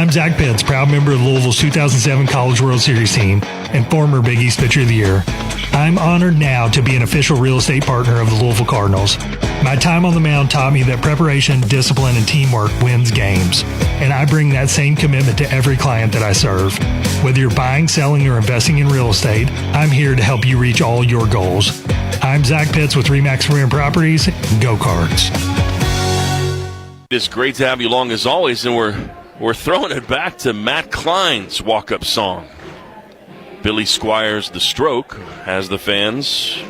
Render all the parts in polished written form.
I'm Zach Pitts, proud member of Louisville's 2007 College World Series team and former Big East Pitcher of the Year. I'm honored now to be an official real estate partner of the Louisville Cardinals. My time on the mound taught me that preparation, discipline, and teamwork wins games, and I bring that same commitment to every client that I serve. Whether you're buying, selling, or investing in real estate, I'm here to help you reach all your goals. I'm Zach Pitts with RE/MAX Premier Properties. Go Cards. It's great to have you along as always, and we're throwing it back to Matt Klein's walk-up song. Billy Squires, The Stroke, has the fans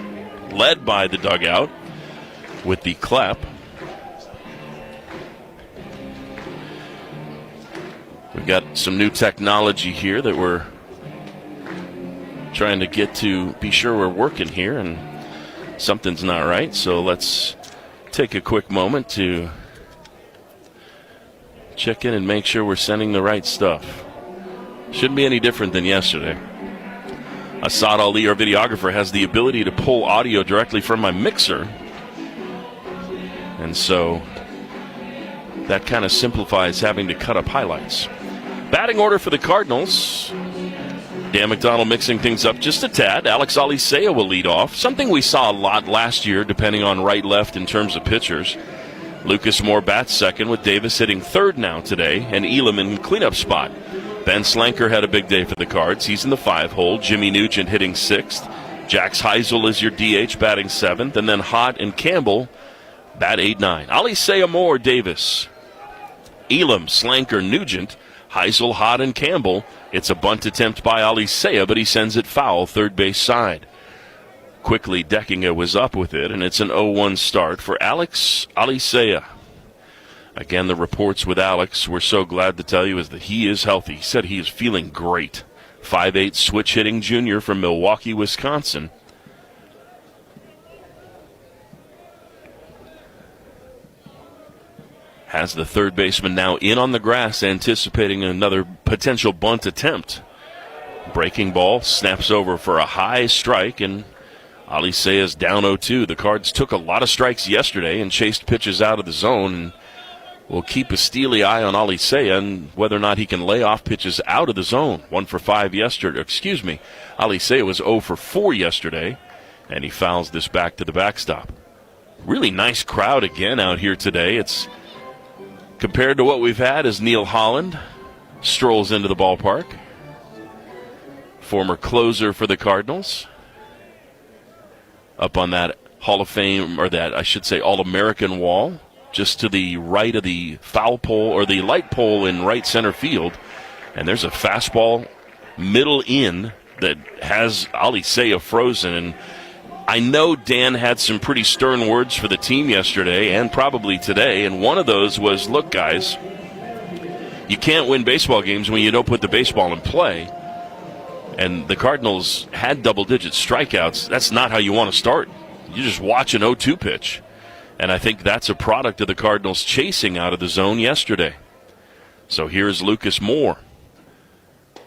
led by the dugout with the clap. We've got some new technology here that we're trying to get to be sure we're working here, and something's not right, so let's take a quick moment to check in and make sure we're sending the right stuff. Shouldn't be any different than yesterday. Assad Ali, our videographer, has the ability to pull audio directly from my mixer, and so that kind of simplifies having to cut up highlights. Batting order for the Cardinals. Dan McDonald mixing things up just a tad. Alex Alicea will lead off. Something we saw a lot last year, depending on right-left in terms of pitchers. Lucas Moore bats second, with Davis hitting third now today, and Elam in cleanup spot. Ben Slanker had a big day for the Cards. He's in the 5-hole. Jimmy Nugent hitting 6th. Jax Heisel is your DH batting 7th. And then Hott and Campbell bat 8-9. Alicea, Moore, Davis, Elam, Slanker, Nugent, Heisel, Hott, and Campbell. It's a bunt attempt by Alicea, but he sends it foul, third base side. Quickly, Deckinga was up with it, and it's an 0-1 start for Alex Alicea. Again, the reports with Alex, we're so glad to tell you, is that he is healthy. He said he is feeling great. 5'8" switch-hitting junior from Milwaukee, Wisconsin. Has the third baseman now in on the grass, anticipating another potential bunt attempt. Breaking ball, snaps over for a high strike, and Alicea's down 0-2. The Cards took a lot of strikes yesterday and chased pitches out of the zone, and we'll keep a steely eye on Alicea and whether or not he can lay off pitches out of the zone. 1 for 5 yesterday. Alicea was 0 for 4 yesterday, and he fouls this back to the backstop. Really nice crowd again out here today. It's compared to what we've had as Neil Holland strolls into the ballpark. Former closer for the Cardinals. Up on that Hall of Fame, or that, I should say, All-American wall, just to the right of the foul pole, or the light pole in right center field. And there's a fastball middle in that has Alicea frozen. And I know Dan had some pretty stern words for the team yesterday and probably today. And one of those was, look, guys, you can't win baseball games when you don't put the baseball in play. And the Cardinals had double-digit strikeouts. That's not how you want to start. You just watch an 0-2 pitch. And I think that's a product of the Cardinals chasing out of the zone yesterday. So here's Lucas Moore.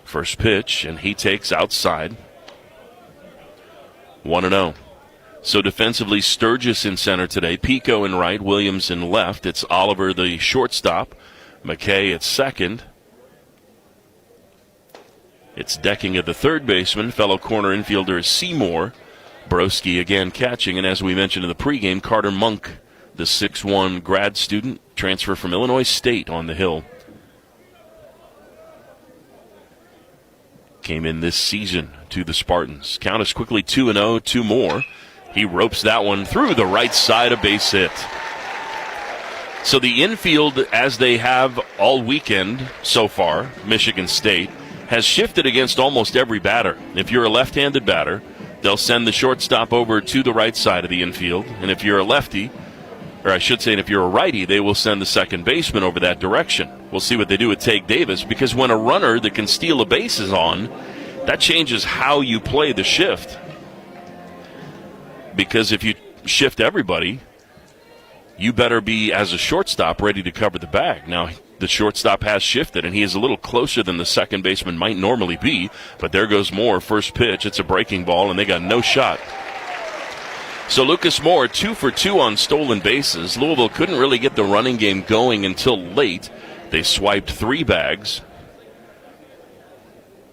First pitch, and he takes outside. 1-0. So defensively, Sturgis in center today. Pico in right, Williams in left. It's Oliver, the shortstop. McKay at second. It's Deckinga, the third baseman. Fellow corner infielder is Seymour. Broski again catching. And as we mentioned in the pregame, Carter Monk, the 6'1" grad student, transfer from Illinois State on the hill. Came in this season to the Spartans. Count is quickly 2-0, 2 more. He ropes that one through the right side, a base hit. So the infield, as they have all weekend so far, Michigan State, has shifted against almost every batter. If you're a left-handed batter, they'll send the shortstop over to the right side of the infield. And if you're a lefty, or I should say, if you're a righty, they will send the second baseman over that direction. We'll see what they do with Tage Davis, because when a runner that can steal a base is on, that changes how you play the shift. Because if you shift everybody, you better be, as a shortstop, ready to cover the bag. Now, the shortstop has shifted, and he is a little closer than the second baseman might normally be, but there goes Moore, first pitch. It's a breaking ball, and they got no shot. So Lucas Moore, 2 for 2 on stolen bases. Louisville couldn't really get the running game going until late. They swiped 3 bags,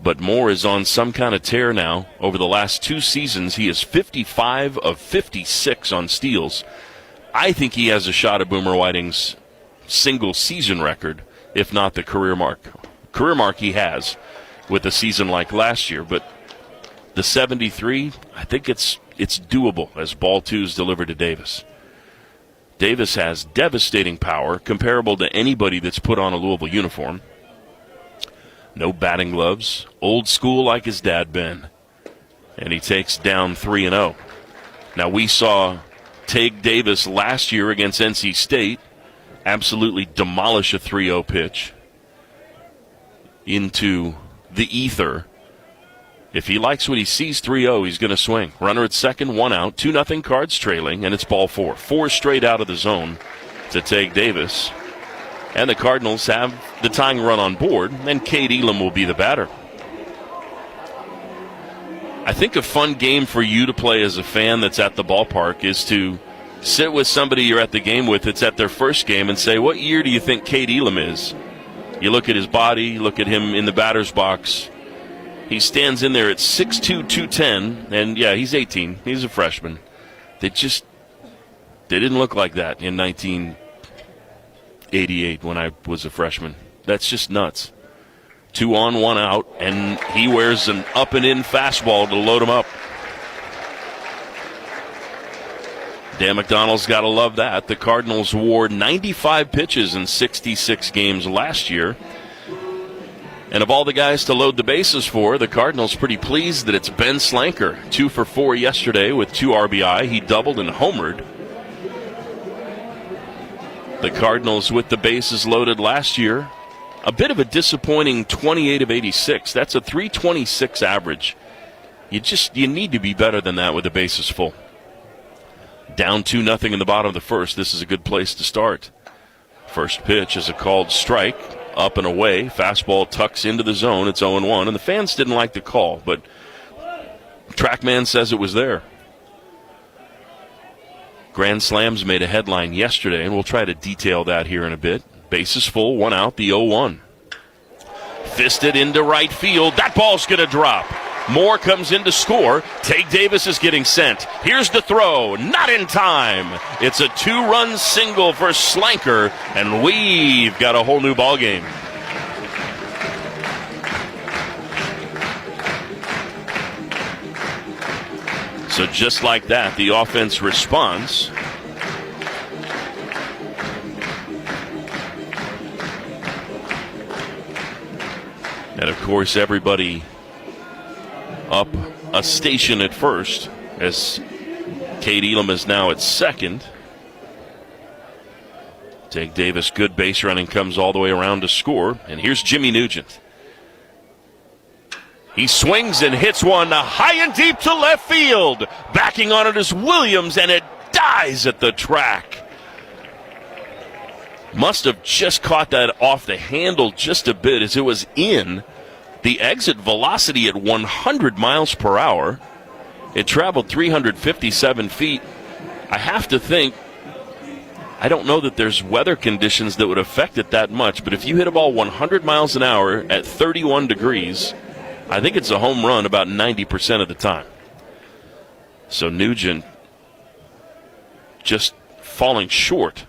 But Moore is on some kind of tear now. Over the last 2 seasons, he is 55 of 56 on steals. I think he has a shot at Boomer Whiting's single-season record, if not the career mark. Career mark he has with a season like last year. But the 73, I think it's doable as ball 2 is delivered to Davis. Davis has devastating power, comparable to anybody that's put on a Louisville uniform. No batting gloves, old school like his dad been. And he takes down 3-0. Now we saw Tage Davis last year against NC State absolutely demolish a 3-0 pitch into the ether. If he likes what he sees 3-0, he's going to swing. Runner at second, 1 out, 2-0 Cards trailing, and it's ball 4. 4 straight out of the zone to Tage Davis. And the Cardinals have the tying run on board, and Cade Elam will be the batter. I think a fun game for you to play as a fan that's at the ballpark is to sit with somebody you're at the game with that's at their first game and say, what year do you think Cade Elam is? You look at his body, look at him in the batter's box. He stands in there at 6'2", 210, and yeah, he's 18. He's a freshman. They didn't look like that in 1988 when I was a freshman. That's just nuts. 2 on, 1 out, and he wears an up and in fastball to load him up. Dan McDonnell's got to love that. The Cardinals wore 95 pitches in 66 games last year. And of all the guys to load the bases for, the Cardinals pretty pleased that it's Ben Slanker. 2 for 4 yesterday with 2 RBI. He doubled and homered. The Cardinals with the bases loaded last year. A bit of a disappointing 28 of 86. That's a 326 average. You need to be better than that with the bases full. Down 2-0 in the bottom of the first. This is a good place to start. First pitch is a called strike. Up and away. Fastball tucks into the zone. It's 0-1. And the fans didn't like the call, but TrackMan says it was there. Grand Slams made a headline yesterday, and we'll try to detail that here in a bit. Bases full, 1 out, the 0-1. Fisted into right field. That ball's going to drop. Moore comes in to score. Tage Davis is getting sent. Here's the throw. Not in time. It's a 2-run single for Slanker, and we've got a whole new ball game. So just like that, the offense responds. And, of course, everybody up a station at first as Cade Elam is now at second. Tage Davis, good base running, comes all the way around to score. And here's Jimmy Nugent. He swings and hits one high and deep to left field. Backing on it is Williams, and it dies at the track. Must have just caught that off the handle just a bit as it was in. The exit velocity at 100 miles per hour. It traveled 357 feet. I have to think, I don't know that there's weather conditions that would affect it that much, but if you hit a ball 100 miles an hour at 31 degrees, I think it's a home run about 90% of the time. So Nugent just falling short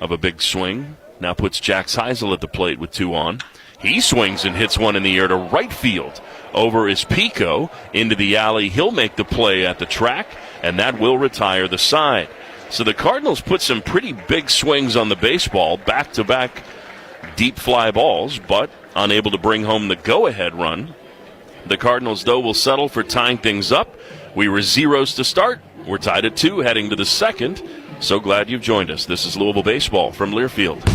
of a big swing. Now puts Jax Heisel at the plate with 2 on. He swings and hits one in the air to right field. Over is Pico into the alley. He'll make the play at the track, and that will retire the side. So the Cardinals put some pretty big swings on the baseball, back-to-back deep fly balls, but unable to bring home the go-ahead run. The Cardinals, though, will settle for tying things up. We were 0s to start. We're tied at 2 heading to the second. So glad you've joined us. This is Louisville Baseball from Learfield.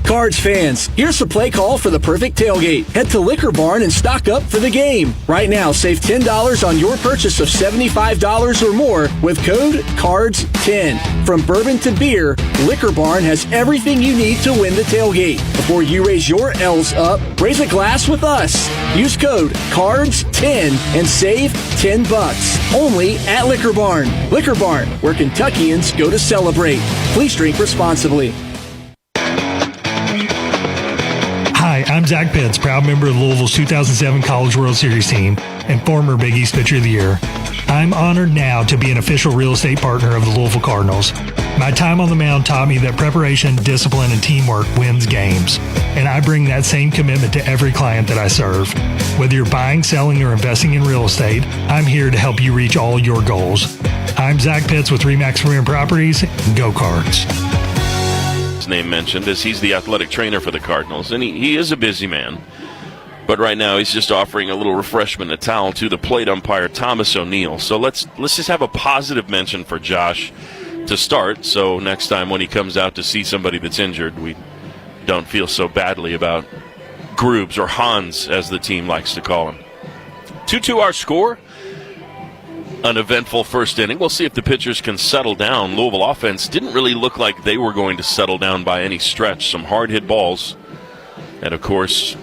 Cards fans, here's the play call for the perfect tailgate. Head to Liquor Barn and stock up for the game. Right now, save $10 on your purchase of $75 or more with code CARDS10. From bourbon to beer, Liquor Barn has everything you need to win the tailgate. Before you raise your L's up, raise a glass with us. Use code CARDS10 and save $10. Only at Liquor Barn. Liquor Barn, where Kentuckians go to celebrate. Please drink responsibly. Hi, I'm Zach Pitts, proud member of Louisville's 2007 College World Series team and former Big East Pitcher of the Year. I'm honored now to be an official real estate partner of the Louisville Cardinals. My time on the mound taught me that preparation, discipline, and teamwork wins games, and I bring that same commitment to every client that I serve. Whether you're buying, selling, or investing in real estate, I'm here to help you reach all your goals. I'm Zach Pitts with RE/MAX Premier Properties. Go Cards. His name mentioned as he's the athletic trainer for the Cardinals, and he is a busy man. But right now he's just offering a little refreshment, a towel to the plate umpire, Thomas O'Neill. So let's just have a positive mention for Josh to start, so next time when he comes out to see somebody that's injured, we don't feel so badly about Groobs, or Hans, as the team likes to call him. 2-2 our score. An eventful first inning. We'll see if the pitchers can settle down. Louisville offense didn't really look like they were going to settle down by any stretch. Some hard hit balls. And, of course,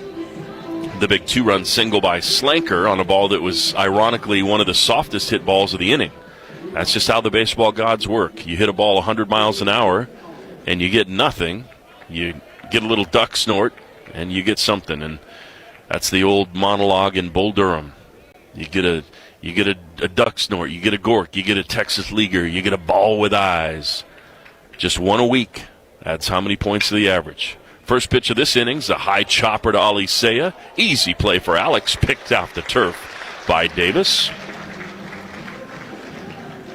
the big two-run single by Slanker on a ball that was, ironically, one of the softest hit balls of the inning. That's just how the baseball gods work. You hit a ball 100 miles an hour, and you get nothing. You get a little duck snort, and you get something. And that's the old monologue in Bull Durham. You get a duck snort, you get a gork, you get a Texas leaguer, you get a ball with eyes. Just one a week. That's how many points to the average. First pitch of this inning's a high chopper to Ali Saya. Easy play for Alex, picked off the turf by Davis.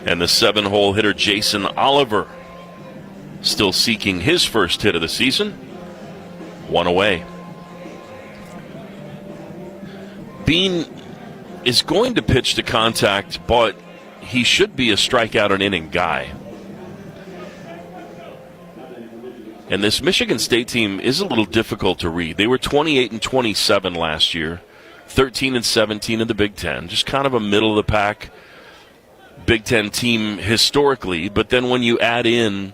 And the 7-hole hitter Jason Oliver still seeking his first hit of the season. One away. Bean is going to pitch to contact, but he should be a strikeout an inning guy. And this Michigan State team is a little difficult to read. They were 28-27 last year, 13-17 in the Big Ten, just kind of a middle-of-the-pack Big Ten team historically. But then when you add in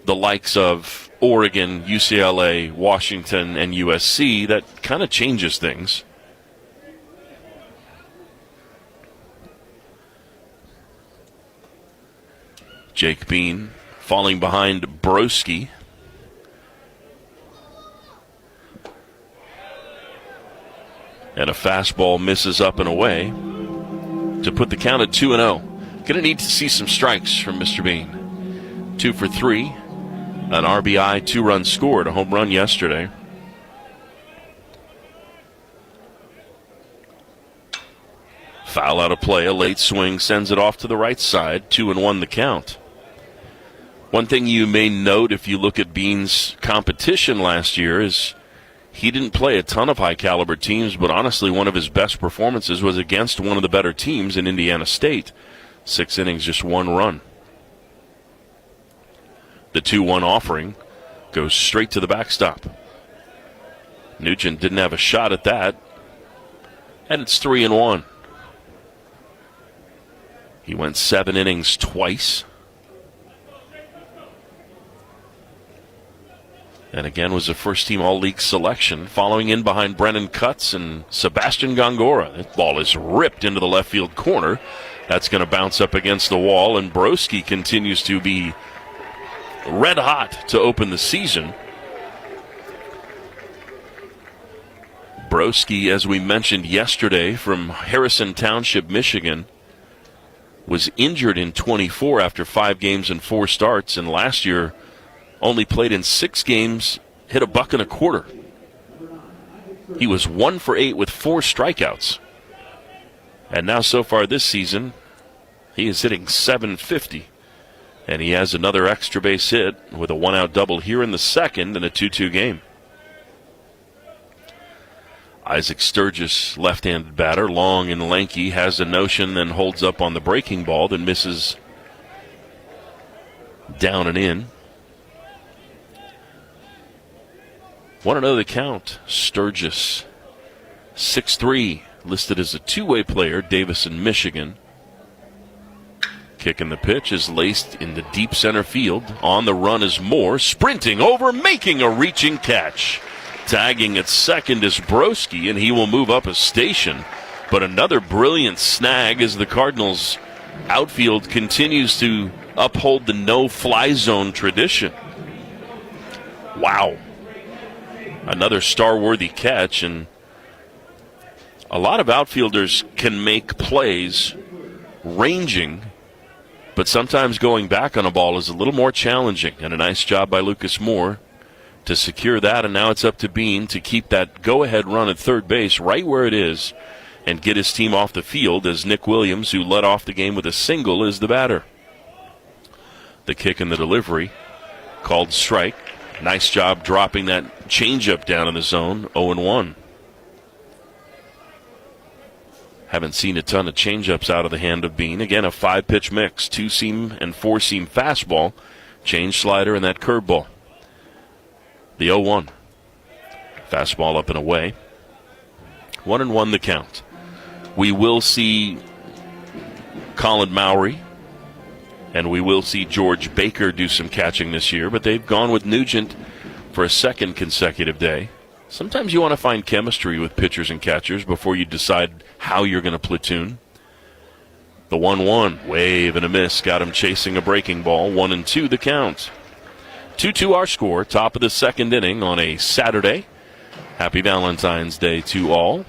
the likes of Oregon, UCLA, Washington, and USC, that kind of changes things. Jake Bean falling behind Broski. And a fastball misses up and away to put the count at 2-0. Going to need to see some strikes from Mr. Bean. 2 for 3. An RBI, 2-run scored, a home run yesterday. Foul out of play, a late swing sends it off to the right side. 2-1 the count. One thing you may note if you look at Bean's competition last year is he didn't play a ton of high-caliber teams, but honestly one of his best performances was against one of the better teams in Indiana State. 6 innings, just 1 run. The 2-1 offering goes straight to the backstop. Nugent didn't have a shot at that, and it's 3-1. He went 7 innings twice. And again was a first-team All-League selection, following in behind Brennan Cutts and Sebastian Gongora. That ball is ripped into the left field corner. That's going to bounce up against the wall, and Broski continues to be red hot to open the season. Broski, as we mentioned yesterday, from Harrison Township, Michigan, was injured in 24 after 5 games and 4 starts, and last year only played in 6 games, hit $1.25. He was 1 for 8 with 4 strikeouts. And now so far this season, he is hitting .750. And he has another extra base hit with a 1-out double here in the second in a 2-2 game. Isaac Sturgis, left-handed batter, long and lanky, has a notion, then holds up on the breaking ball, then misses down and in. 1-0 the count. Sturgis, 6'3", listed as a two-way player, Davison, Michigan. Kicking the pitch is laced into deep center field. On the run is Moore, sprinting over, making a reaching catch. Tagging at second is Broski, and he will move up a station. But another brilliant snag as the Cardinals' outfield continues to uphold the no-fly zone tradition. Wow. another star-worthy catch, and a lot of outfielders can make plays ranging, but sometimes going back on a ball is a little more challenging, and a nice job by Lucas Moore to secure that, and now it's up to Bean to keep that go-ahead run at third base right where it is and get his team off the field as Nick Williams, who led off the game with a single, is the batter. The kick and the delivery called strike. Nice job dropping that changeup down in the zone, 0-1. Haven't seen a ton of changeups out of the hand of Bean. Again, a 5-pitch mix, 2-seam and 4-seam fastball, change slider, and that curveball. The 0-1. Fastball up and away. 1-1 the count. We will see Colin Mowry and we will see George Baker do some catching this year, but they've gone with Nugent for a second consecutive day. Sometimes you want to find chemistry with pitchers and catchers before you decide how you're going to platoon. The 1-1, wave and a miss, got him chasing a breaking ball. 1-2 the count. 2-2 our score, top of the second inning on a Saturday. Happy Valentine's Day to all.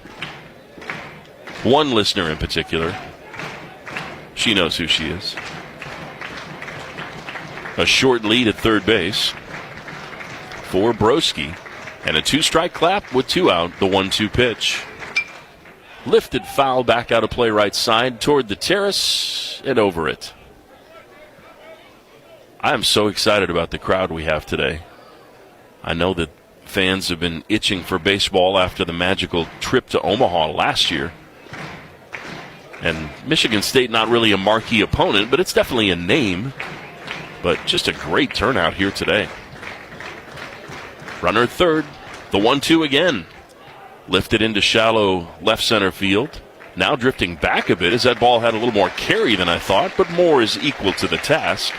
One listener in particular, she knows who she is. A short lead at third base for Broski. And a 2-strike clap with 2 out, the 1-2 pitch. Lifted foul back out of play right side toward the terrace and over it. I am so excited about the crowd we have today. I know that fans have been itching for baseball after the magical trip to Omaha last year. And Michigan State, not really a marquee opponent, but it's definitely a name. But just a great turnout here today. Runner at third, the 1-2 again. Lifted into shallow left center field. Now drifting back a bit as that ball had a little more carry than I thought, but Moore is equal to the task,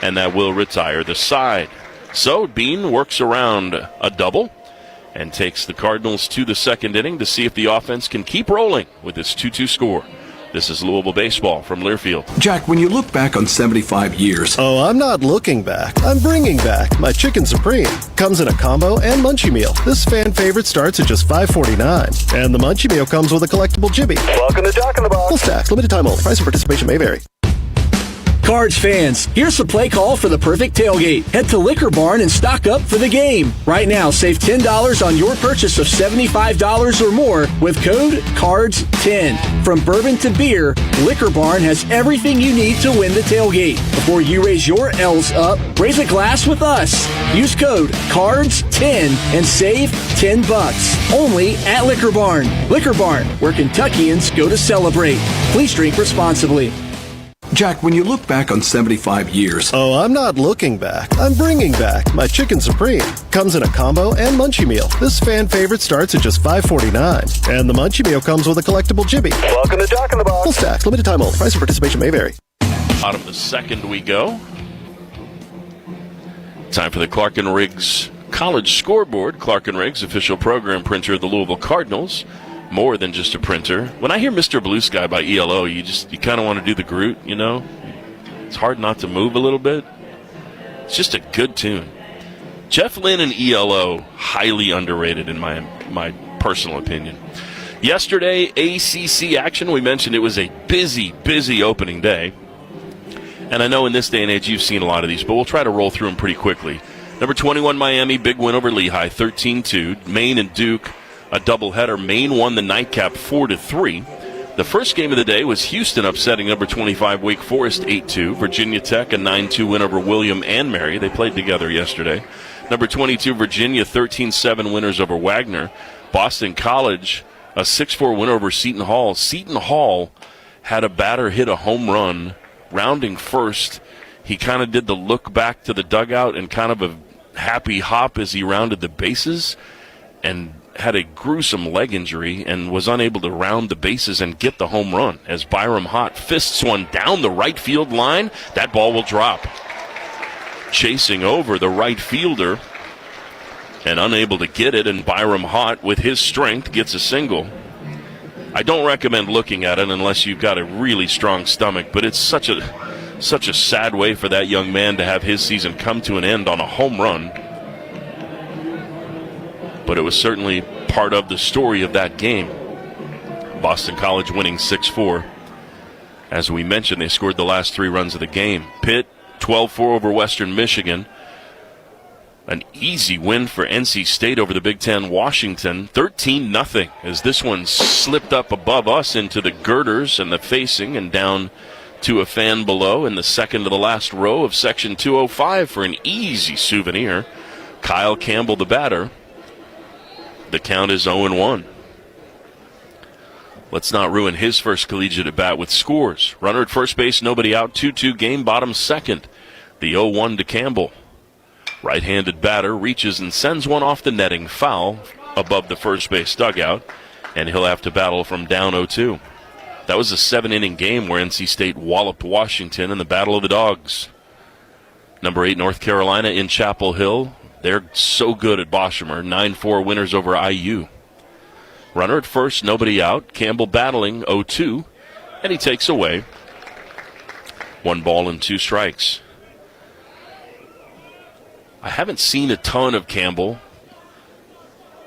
and that will retire the side. So Bean works around a double and takes the Cardinals to the second inning to see if the offense can keep rolling with this 2-2 score. This is Louisville baseball from Learfield. Jack, when you look back on 75 years... Oh, I'm not looking back. I'm bringing back my Chicken Supreme. Comes in a combo and munchie meal. This fan favorite starts at just $5.49. And the munchie meal comes with a collectible jibby. Welcome to Jack in the Box. Full stacks, limited time only. Price and participation may vary. Cards fans, here's the play call for the perfect tailgate. Head to Liquor Barn and stock up for the game. Right now, save $10 on your purchase of $75 or more with code CARDS10. From bourbon to beer, Liquor Barn has everything you need to win the tailgate. Before you raise your L's up, raise a glass with us. Use code CARDS10 and save $10. Only at Liquor Barn. Liquor Barn, where Kentuckians go to celebrate. Please drink responsibly. Jack, when you look back on 75 years... Oh, I'm not looking back. I'm bringing back my Chicken Supreme. Comes in a combo and munchie meal. This fan favorite starts at just $5.49. And the munchie meal comes with a collectible jibby. Welcome to Jack in the Box. Full stacks, limited time only. Price and participation may vary. Out of the second we go. Time for the Clark & Riggs College Scoreboard. Clark & Riggs, official program printer of the Louisville Cardinals. More than just a printer. When I hear Mr. Blue Sky by ELO, you kind of want to do the Groot, you know? It's hard not to move a little bit. It's just a good tune. Jeff Lynne and ELO, highly underrated in my personal opinion. Yesterday, ACC action. We mentioned it was a busy, busy opening day. And I know in this day and age you've seen a lot of these, but we'll try to roll through them pretty quickly. Number 21, Miami, big win over Lehigh, 13-2. Maine and Duke, a doubleheader. Maine won the nightcap 4-3. The first game of the day was Houston upsetting number 25 Wake Forest 8-2. Virginia Tech a 9-2 win over William and Mary. They played together yesterday. Number 22 Virginia 13-7 winners over Wagner. Boston College a 6-4 win over Seton Hall. Seton Hall had a batter hit a home run rounding first. He kind of did the look back to the dugout and kind of a happy hop as he rounded the bases and had a gruesome leg injury and was unable to round the bases and get the home run as Byram Hott fists one down the right field line. That ball will drop. Chasing over the right fielder and unable to get it, and Byram Hott, with his strength, gets a single. I don't recommend looking at it unless you've got a really strong stomach, but it's such a sad way for that young man to have his season come to an end on a home run. but it was certainly part of the story of that game. Boston College winning 6-4. As we mentioned, they scored the last 3 runs of the game. Pitt, 12-4 over Western Michigan. An easy win for NC State over the Big Ten Washington, 13-0, as this one slipped up above us into the girders and the facing and down to a fan below in the second to the last row of Section 205 for an easy souvenir. Kyle Campbell, the batter. The count is 0-1. Let's not ruin his first collegiate at bat with scores. Runner at first base, nobody out, 2-2 game, bottom second. The 0-1 to Campbell. Right-handed batter reaches and sends one off the netting, foul above the first base dugout, and he'll have to battle from down 0-2. That was a 7-inning game where NC State walloped Washington in the Battle of the Dogs. Number 8, North Carolina in Chapel Hill. They're so good at Boshemer, 9-4 winners over IU. Runner at first, nobody out. Campbell battling 0-2, and he takes away 1 ball and 2 strikes. I haven't seen a ton of Campbell,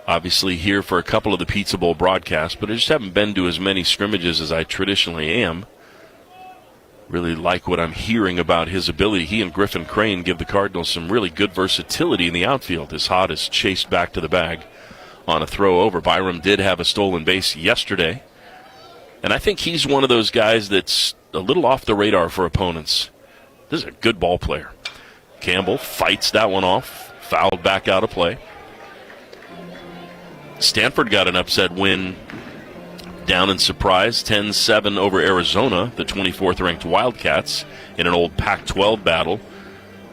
obviously here for a couple of the Pizza Bowl broadcasts, but I just haven't been to as many scrimmages as I traditionally am. Really like what I'm hearing about his ability. He and Griffin Crane give the Cardinals some really good versatility in the outfield. As Hott is chased back to the bag on a throw over. Byram did have a stolen base yesterday, and I think he's one of those guys that's a little off the radar for opponents. This is a good ball player. Campbell fights that one off, fouled back out of play. Stanford got an upset win down in surprise, 10-7 over Arizona, the 24th-ranked Wildcats, in an old Pac-12 battle,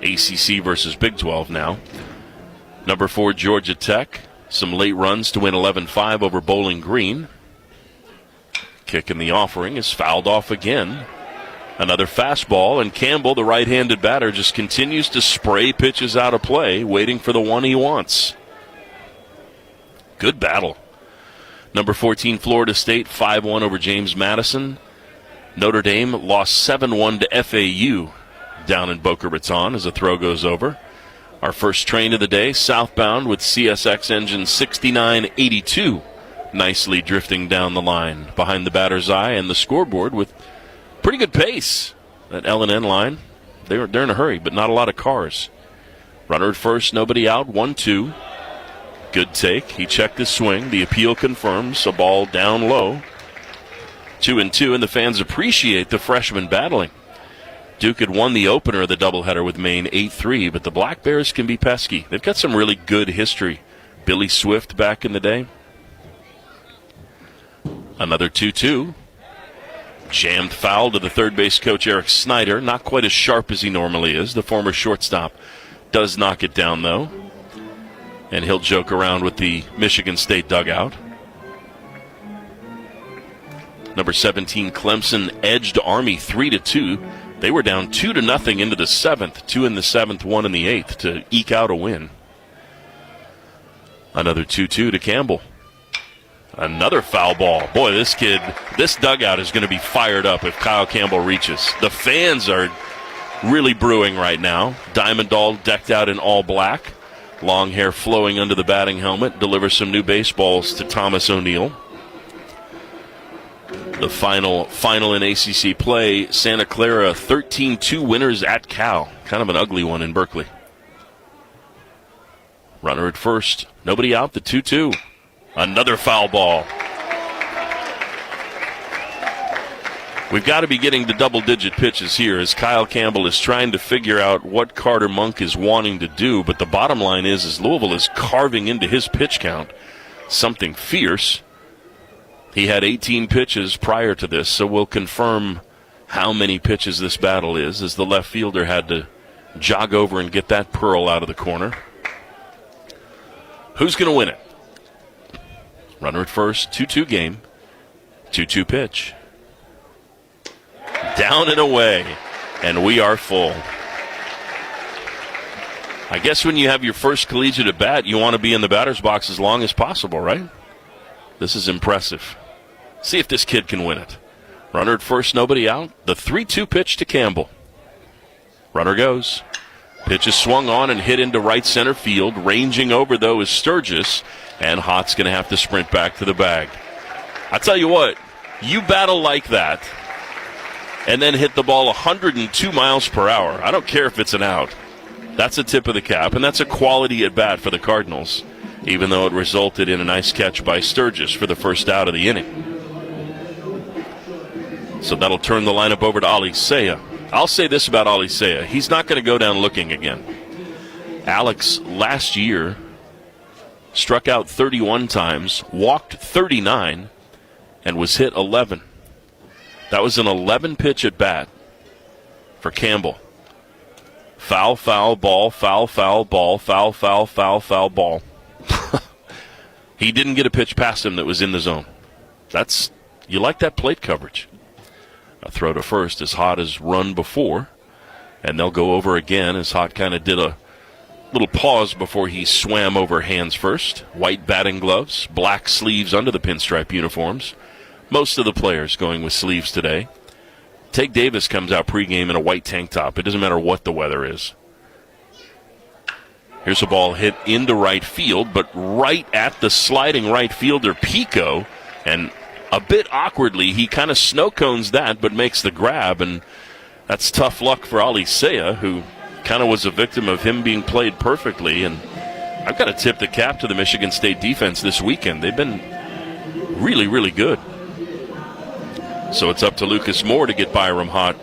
ACC versus Big 12 now. Number 4, Georgia Tech, some late runs to win 11-5 over Bowling Green. Kick in the offering is fouled off again. Another fastball, and Campbell, the right-handed batter, just continues to spray pitches out of play, waiting for the one he wants. Good battle. Number 14, Florida State, 5-1 over James Madison. Notre Dame lost 7-1 to FAU down in Boca Raton as the throw goes over. Our first train of the day, southbound with CSX engine 6982, nicely drifting down the line behind the batter's eye, and the scoreboard with pretty good pace. That L&N line, they're in a hurry, but not a lot of cars. Runner at first, nobody out, 1-2. Good take. He checked his swing. The appeal confirms a ball down low. 2-2, and the fans appreciate the freshman battling. Duke had won the opener of the doubleheader with Maine 8-3, but the Black Bears can be pesky. They've got some really good history. Billy Swift back in the day. Another 2-2. Jammed foul to the third base coach, Eric Snyder. Not quite as sharp as he normally is. The former shortstop does knock it down, though. And he'll joke around with the Michigan State dugout. Number 17, Clemson edged Army 3-2. They were down 2-0 into the 7th. 2 in the 7th, 1 in the 8th to eke out a win. Another 2-2 to Campbell. Another foul ball. Boy, this dugout is going to be fired up if Kyle Campbell reaches. The fans are really brewing right now. Diamondall decked out in all black. Long hair flowing under the batting helmet. Delivers some new baseballs to Thomas O'Neill. The final in ACC play, Santa Clara 13-2 winners at Cal. Kind of an ugly one in Berkeley. Runner at first. Nobody out, the 2-2. Another foul ball. We've got to be getting to double-digit pitches here as Kyle Campbell is trying to figure out what Carter Monk is wanting to do. But the bottom line is Louisville is carving into his pitch count something fierce. He had 18 pitches prior to this, so we'll confirm how many pitches this battle is as the left fielder had to jog over and get that pearl out of the corner. Who's going to win it? Runner at first, 2-2 game, 2-2 pitch. Down and away, and we are full. I guess when you have your first collegiate at bat, you want to be in the batter's box as long as possible, right? This is impressive. See if this kid can win it. Runner at first, nobody out. The 3-2 pitch to Campbell. Runner goes. Pitch is swung on and hit into right center field. Ranging over, though, is Sturgis, and Hott's going to have to sprint back to the bag. I tell you what, you battle like that and then hit the ball 102 miles per hour. I don't care if it's an out. That's a tip of the cap, and that's a quality at bat for the Cardinals, even though it resulted in a nice catch by Sturgis for the first out of the inning. So that'll turn the lineup over to Alicea. I'll say this about Alicea. He's not going to go down looking again. Alex last year struck out 31 times, walked 39, and was hit 11. That was an 11-pitch at bat for Campbell. Foul, foul, ball, foul, foul, ball, foul, foul, foul, foul, ball. He didn't get a pitch past him that was in the zone. You like that plate coverage. A throw to first as Hott has run before, and they'll go over again as Hott kind of did a little pause before he swam over hands first. White batting gloves, black sleeves under the pinstripe uniforms. Most of the players going with sleeves today. Tate Davis comes out pregame in a white tank top. It doesn't matter what the weather is. Here's a ball hit into right field, but right at the sliding right fielder, Pico, and a bit awkwardly, he kind of snow cones that, but makes the grab, and that's tough luck for Alicea, who kind of was a victim of him being played perfectly. And I've got to tip the cap to the Michigan State defense this weekend. They've been really, really good. So it's up to Lucas Moore to get Byram Hott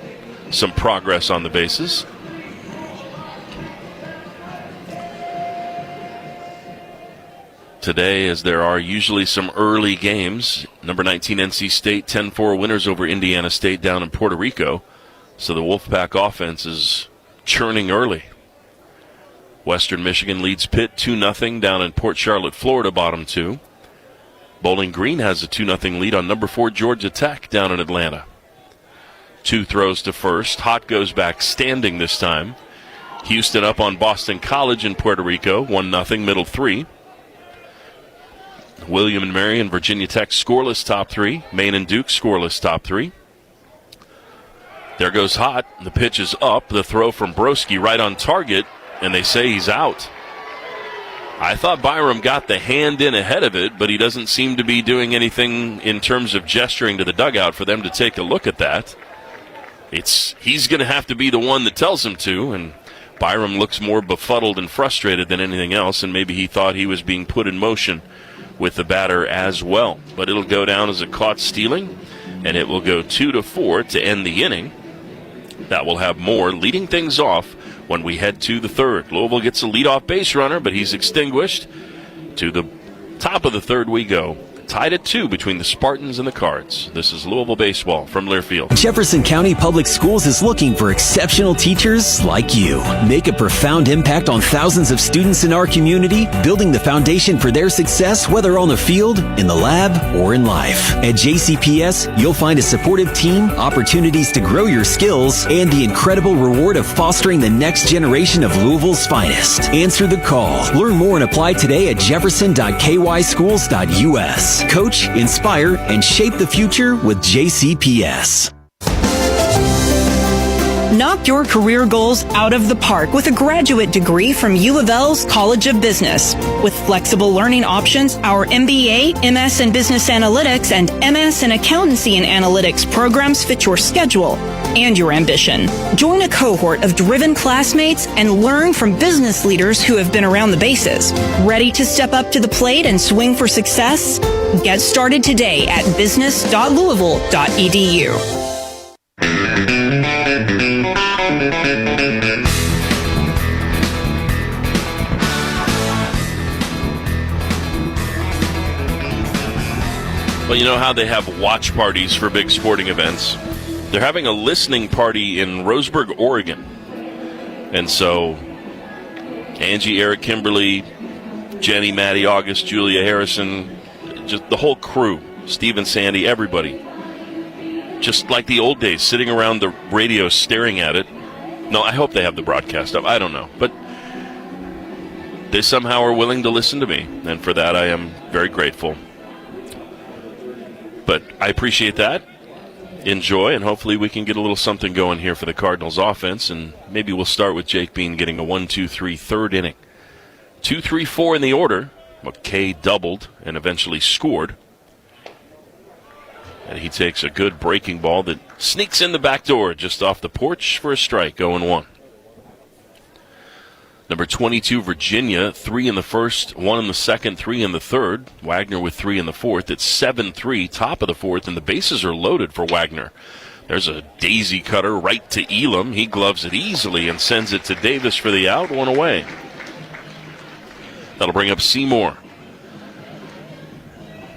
some progress on the bases. Today, as there are usually some early games, number 19 NC State 10-4 winners over Indiana State down in Puerto Rico. So the Wolfpack offense is churning early. Western Michigan leads Pitt 2-0 down in Port Charlotte, Florida, bottom two. Bowling Green has a 2-0 lead on number 4 Georgia Tech down in Atlanta. 2 throws to first. Hott goes back standing this time. Houston up on Boston College in Puerto Rico, 1-0, middle 3. William and Mary and Virginia Tech scoreless top 3. Maine and Duke scoreless top 3. There goes Hott. The pitch is up. The throw from Broski right on target, and they say he's out. I thought Byram got the hand in ahead of it, but he doesn't seem to be doing anything in terms of gesturing to the dugout for them to take a look at that. He's going to have to be the one that tells him to, and Byram looks more befuddled and frustrated than anything else, and maybe he thought he was being put in motion with the batter as well. But it'll go down as a caught stealing, and it will go 2-4 to end the inning. That will have Moore leading things off when we head to the third. Louisville gets a leadoff base runner, but he's extinguished. To the top of the third we go. Tied at 2 between the Spartans and the Cards. This is Louisville baseball from Learfield. Jefferson County Public Schools is looking for exceptional teachers like you. Make a profound impact on thousands of students in our community, building the foundation for their success, whether on the field, in the lab, or in life. At JCPS, you'll find a supportive team, opportunities to grow your skills, and the incredible reward of fostering the next generation of Louisville's finest. Answer the call. Learn more and apply today at jefferson.kyschools.us. Coach, inspire, and shape the future with JCPS. Knock your career goals out of the park with a graduate degree from U of L's College of Business. With flexible learning options, our MBA, MS in Business Analytics, and MS in Accountancy and Analytics programs fit your schedule and your ambition. Join a cohort of driven classmates and learn from business leaders who have been around the bases. Ready to step up to the plate and swing for success? Get started today at business.louisville.edu. Well, you know how they have watch parties for big sporting events? They're having a listening party in Roseburg, Oregon. And so Angie, Eric, Kimberly, Jenny, Maddie, August, Julia, Harrison, just the whole crew, Steve and Sandy, everybody. Just like the old days, sitting around the radio staring at it. No, I hope they have the broadcast up. I don't know. But they somehow are willing to listen to me. And for that, I am very grateful. But I appreciate that. enjoy, and hopefully we can get a little something going here for the Cardinals offense, and maybe we'll start with Jake Bean getting a 1-2-3 third inning. 2-3-4 in the order. McKay doubled and eventually scored. And he takes a good breaking ball that sneaks in the back door just off the porch for a strike, 0-1. Number 22, Virginia, 3 in the first, 1 in the second, 3 in the third. Wagner with 3 in the fourth. It's 7-3, top of the fourth, and the bases are loaded for Wagner. There's a daisy cutter right to Elam. He gloves it easily and sends it to Davis for the out, 1 away. That'll bring up Seymour.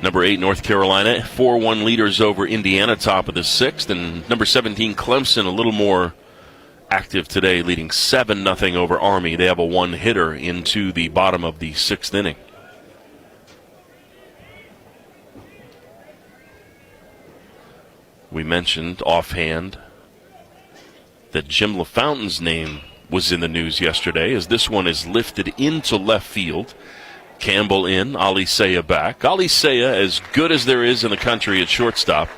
Number 8, North Carolina, 4-1 leaders over Indiana, top of the sixth. And number 17, Clemson, a little more active today, leading 7-0 over Army. They have a one-hitter into the bottom of the sixth inning. We mentioned offhand that Jim LaFountain's name was in the news yesterday, as this one is lifted into left field. Campbell in, Ali Saya back. Ali Saya, as good as there is in the country at shortstop,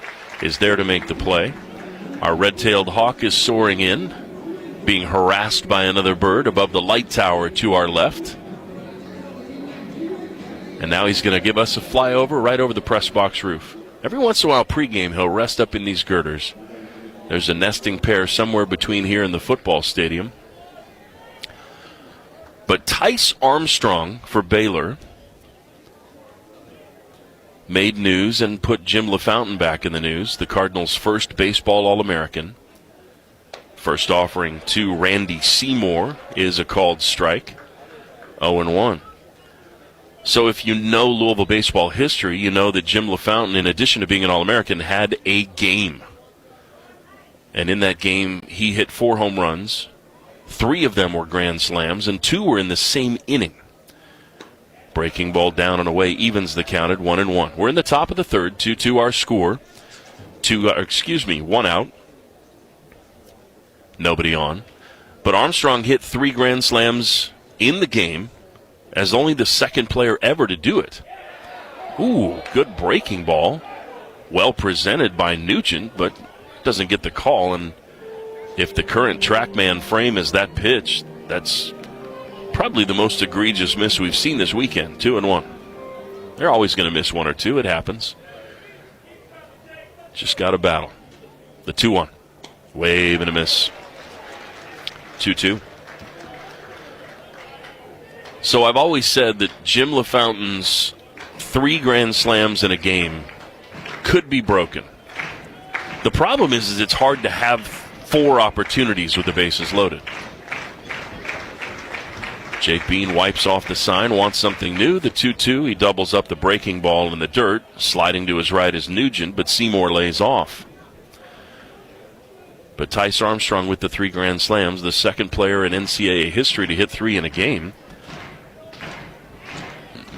is there to make the play. Our red-tailed hawk is soaring in, being harassed by another bird above the light tower to our left. And now he's going to give us a flyover right over the press box roof. Every once in a while pregame, he'll rest up in these girders. There's a nesting pair somewhere between here and the football stadium. But Tice Armstrong for Baylor made news and put Jim LaFountain back in the news, the Cardinals' first baseball All-American. First offering to Randy Seymour is a called strike, 0-1. So if you know Louisville baseball history, you know that Jim LaFountain, in addition to being an All-American, had a game. And in that game, he hit 4 home runs. 3 of them were grand slams, and 2 were in the same inning. Breaking ball down and away evens the count at 1-1. We're in the top of the third, 2-2 our score. 1 out. Nobody on. But Armstrong hit 3 grand slams in the game as only the second player ever to do it. Ooh, good breaking ball. Well presented by Nugent, but doesn't get the call, and if the current TrackMan frame is that pitch, that's probably the most egregious miss we've seen this weekend. 2-1. They're always going to miss 1 or 2. It happens. Just got to battle. The 2-1. Wave and a miss. 2-2. So I've always said that Jim LaFountain's 3 grand slams in a game could be broken. The problem is it's hard to have 4 opportunities with the bases loaded. Jake Bean wipes off the sign, wants something new. The 2-2, he doubles up the breaking ball in the dirt. Sliding to his right is Nugent, but Seymour lays off. But Tice Armstrong with the 3 grand slams, the second player in NCAA history to hit 3 in a game.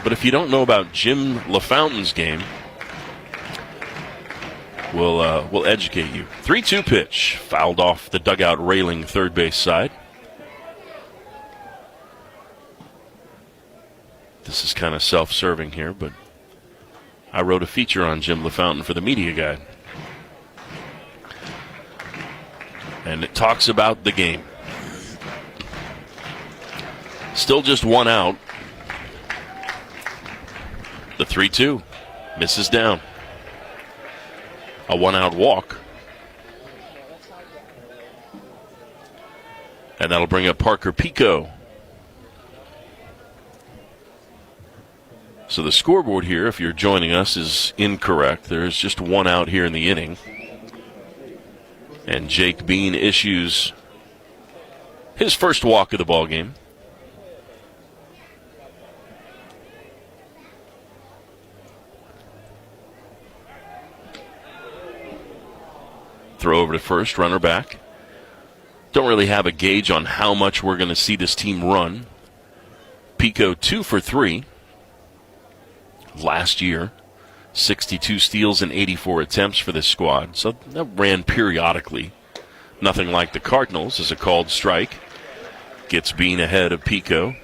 But if you don't know about Jim LaFountain's game, we'll educate you. 3-2 pitch, fouled off the dugout railing, third base side. This is kind of self-serving here, but I wrote a feature on Jim LaFountain for the Media Guide. And it talks about the game. Still just 1 out. The 3-2 misses down. A 1-out walk. And that'll bring up Parker Pico. So the scoreboard here, if you're joining us, is incorrect. There's just 1 out here in the inning. And Jake Bean issues his first walk of the ball game. Throw over to first, runner back. Don't really have a gauge on how much we're going to see this team run. Pico 2 for 3. Last year, 62 steals and 84 attempts for this squad. So that ran periodically. Nothing like the Cardinals as a called strike. Gets Bean ahead of Pico.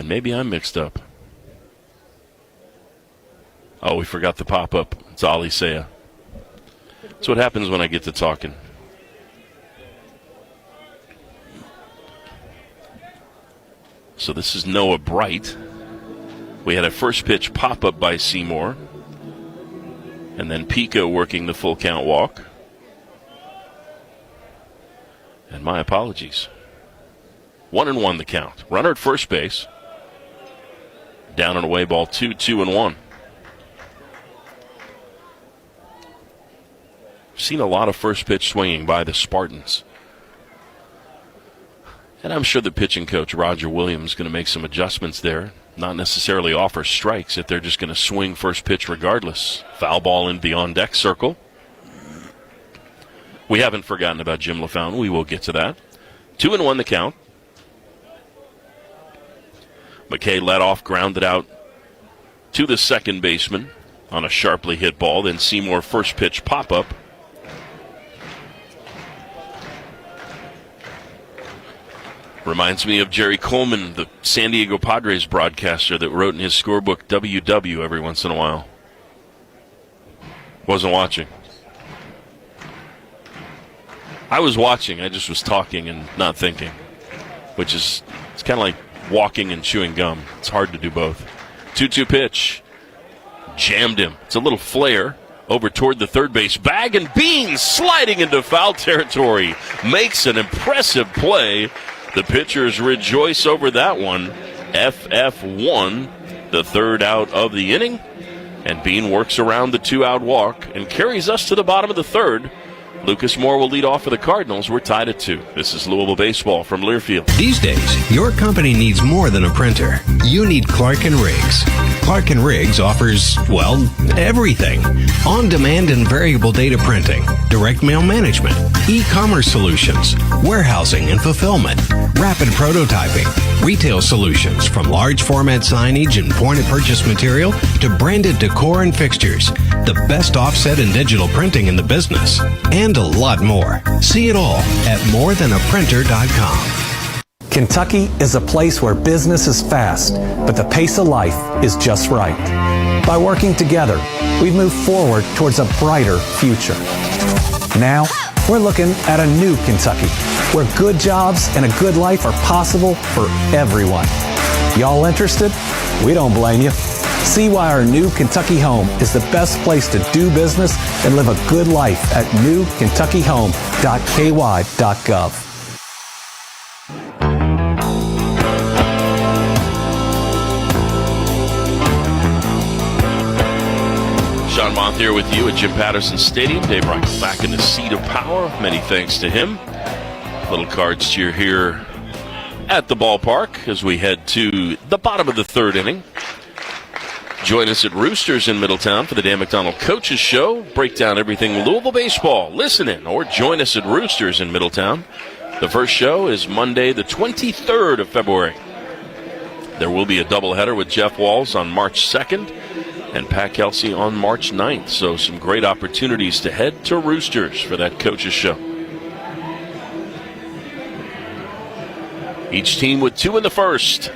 And maybe I'm mixed up. Oh, we forgot the pop-up. It's Ali Saya. That's what happens when I get to talking. So this is Noah Bright. We had a first pitch pop-up by Seymour. And then Pico working the full count walk. And my apologies. 1-1 the count. Runner at first base. Down and away ball 2-2-1. Seen a lot of first pitch swinging by the Spartans. And I'm sure the pitching coach, Roger Williams, is going to make some adjustments there. Not necessarily offer strikes if they're just going to swing first pitch regardless. Foul ball in the on-deck circle. We haven't forgotten about Jim LaFountain. We will get to that. 2-1 the count. McKay led off, grounded out to the second baseman on a sharply hit ball. Then Seymour first pitch pop-up. Reminds me of Jerry Coleman, the San Diego Padres broadcaster that wrote in his scorebook WW every once in a while. Wasn't watching. I was watching, I just was talking and not thinking. Which is, it's kind of like walking and chewing gum. It's hard to do both. 2-2 pitch. Jammed him. It's a little flare over toward the third base bag, and Beans sliding into foul territory. Makes an impressive play. The pitchers rejoice over that one. FF1, the third out of the inning. And Bean works around the 2-out walk and carries us to the bottom of the third. Lucas Moore will lead off for the Cardinals. We're tied at 2. This is Louisville Baseball from Learfield. These days, your company needs more than a printer. You need Clark & Riggs. Clark & Riggs offers, well, everything. On-demand and variable data printing, direct mail management, e-commerce solutions, warehousing and fulfillment, rapid prototyping, retail solutions from large format signage and point-of-purchase material to branded decor and fixtures, the best offset and digital printing in the business, and a lot more. See it all at morethanaprinter.com. Kentucky is a place where business is fast, but the pace of life is just right. By working together, we've moved forward towards a brighter future. Now, we're looking at a new Kentucky, where good jobs and a good life are possible for everyone. Y'all interested? We don't blame you. See why our new Kentucky home is the best place to do business and live a good life at newkentuckyhome.ky.gov. Sean Month here with you at Jim Patterson Stadium. Dave Reichel back in the seat of power. Many thanks to him. Little Cards cheer here at the ballpark as we head to the bottom of the third inning. Join us at Roosters in Middletown for the Dan McDonald Coaches Show. Break down everything Louisville baseball. Listen in or join us at Roosters in Middletown. The first show is Monday, the 23rd of February. There will be a doubleheader with Jeff Walls on March 2nd and Pat Kelsey on March 9th. So some great opportunities to head to Roosters for that Coaches Show. Each team with 2 in the first.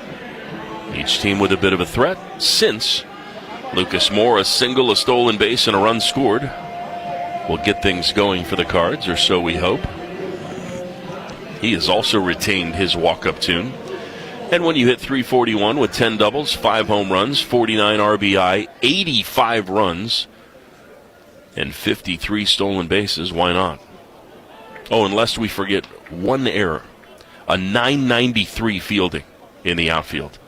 Each team with a bit of a threat since Lucas Moore, a single, a stolen base, and a run scored, will get things going for the Cards, or so we hope. He has also retained his walk-up tune. And when you hit 341 with 10 doubles, 5 home runs, 49 RBI, 85 runs, and 53 stolen bases, why not? Oh, and lest we forget one error, a 993 fielding in the outfield.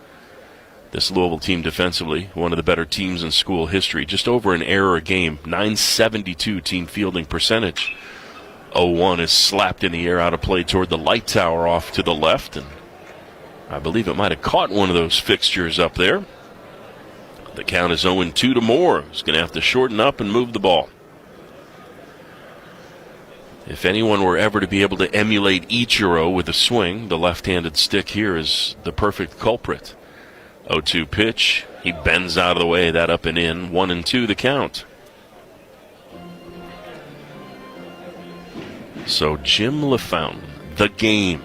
This Louisville team defensively, one of the better teams in school history, just over an error a game, 972 team fielding percentage. 0-1 is slapped in the air out of play toward the light tower off to the left, and I believe it might have caught one of those fixtures up there. The count is 0-2 to Moore, who's going to have to shorten up and move the ball. If anyone were ever to be able to emulate Ichiro with a swing, the left-handed stick here is the perfect culprit. 0-2 pitch. He bends out of the way. That up and in. 1-2 the count. So Jim LaFountain, the game.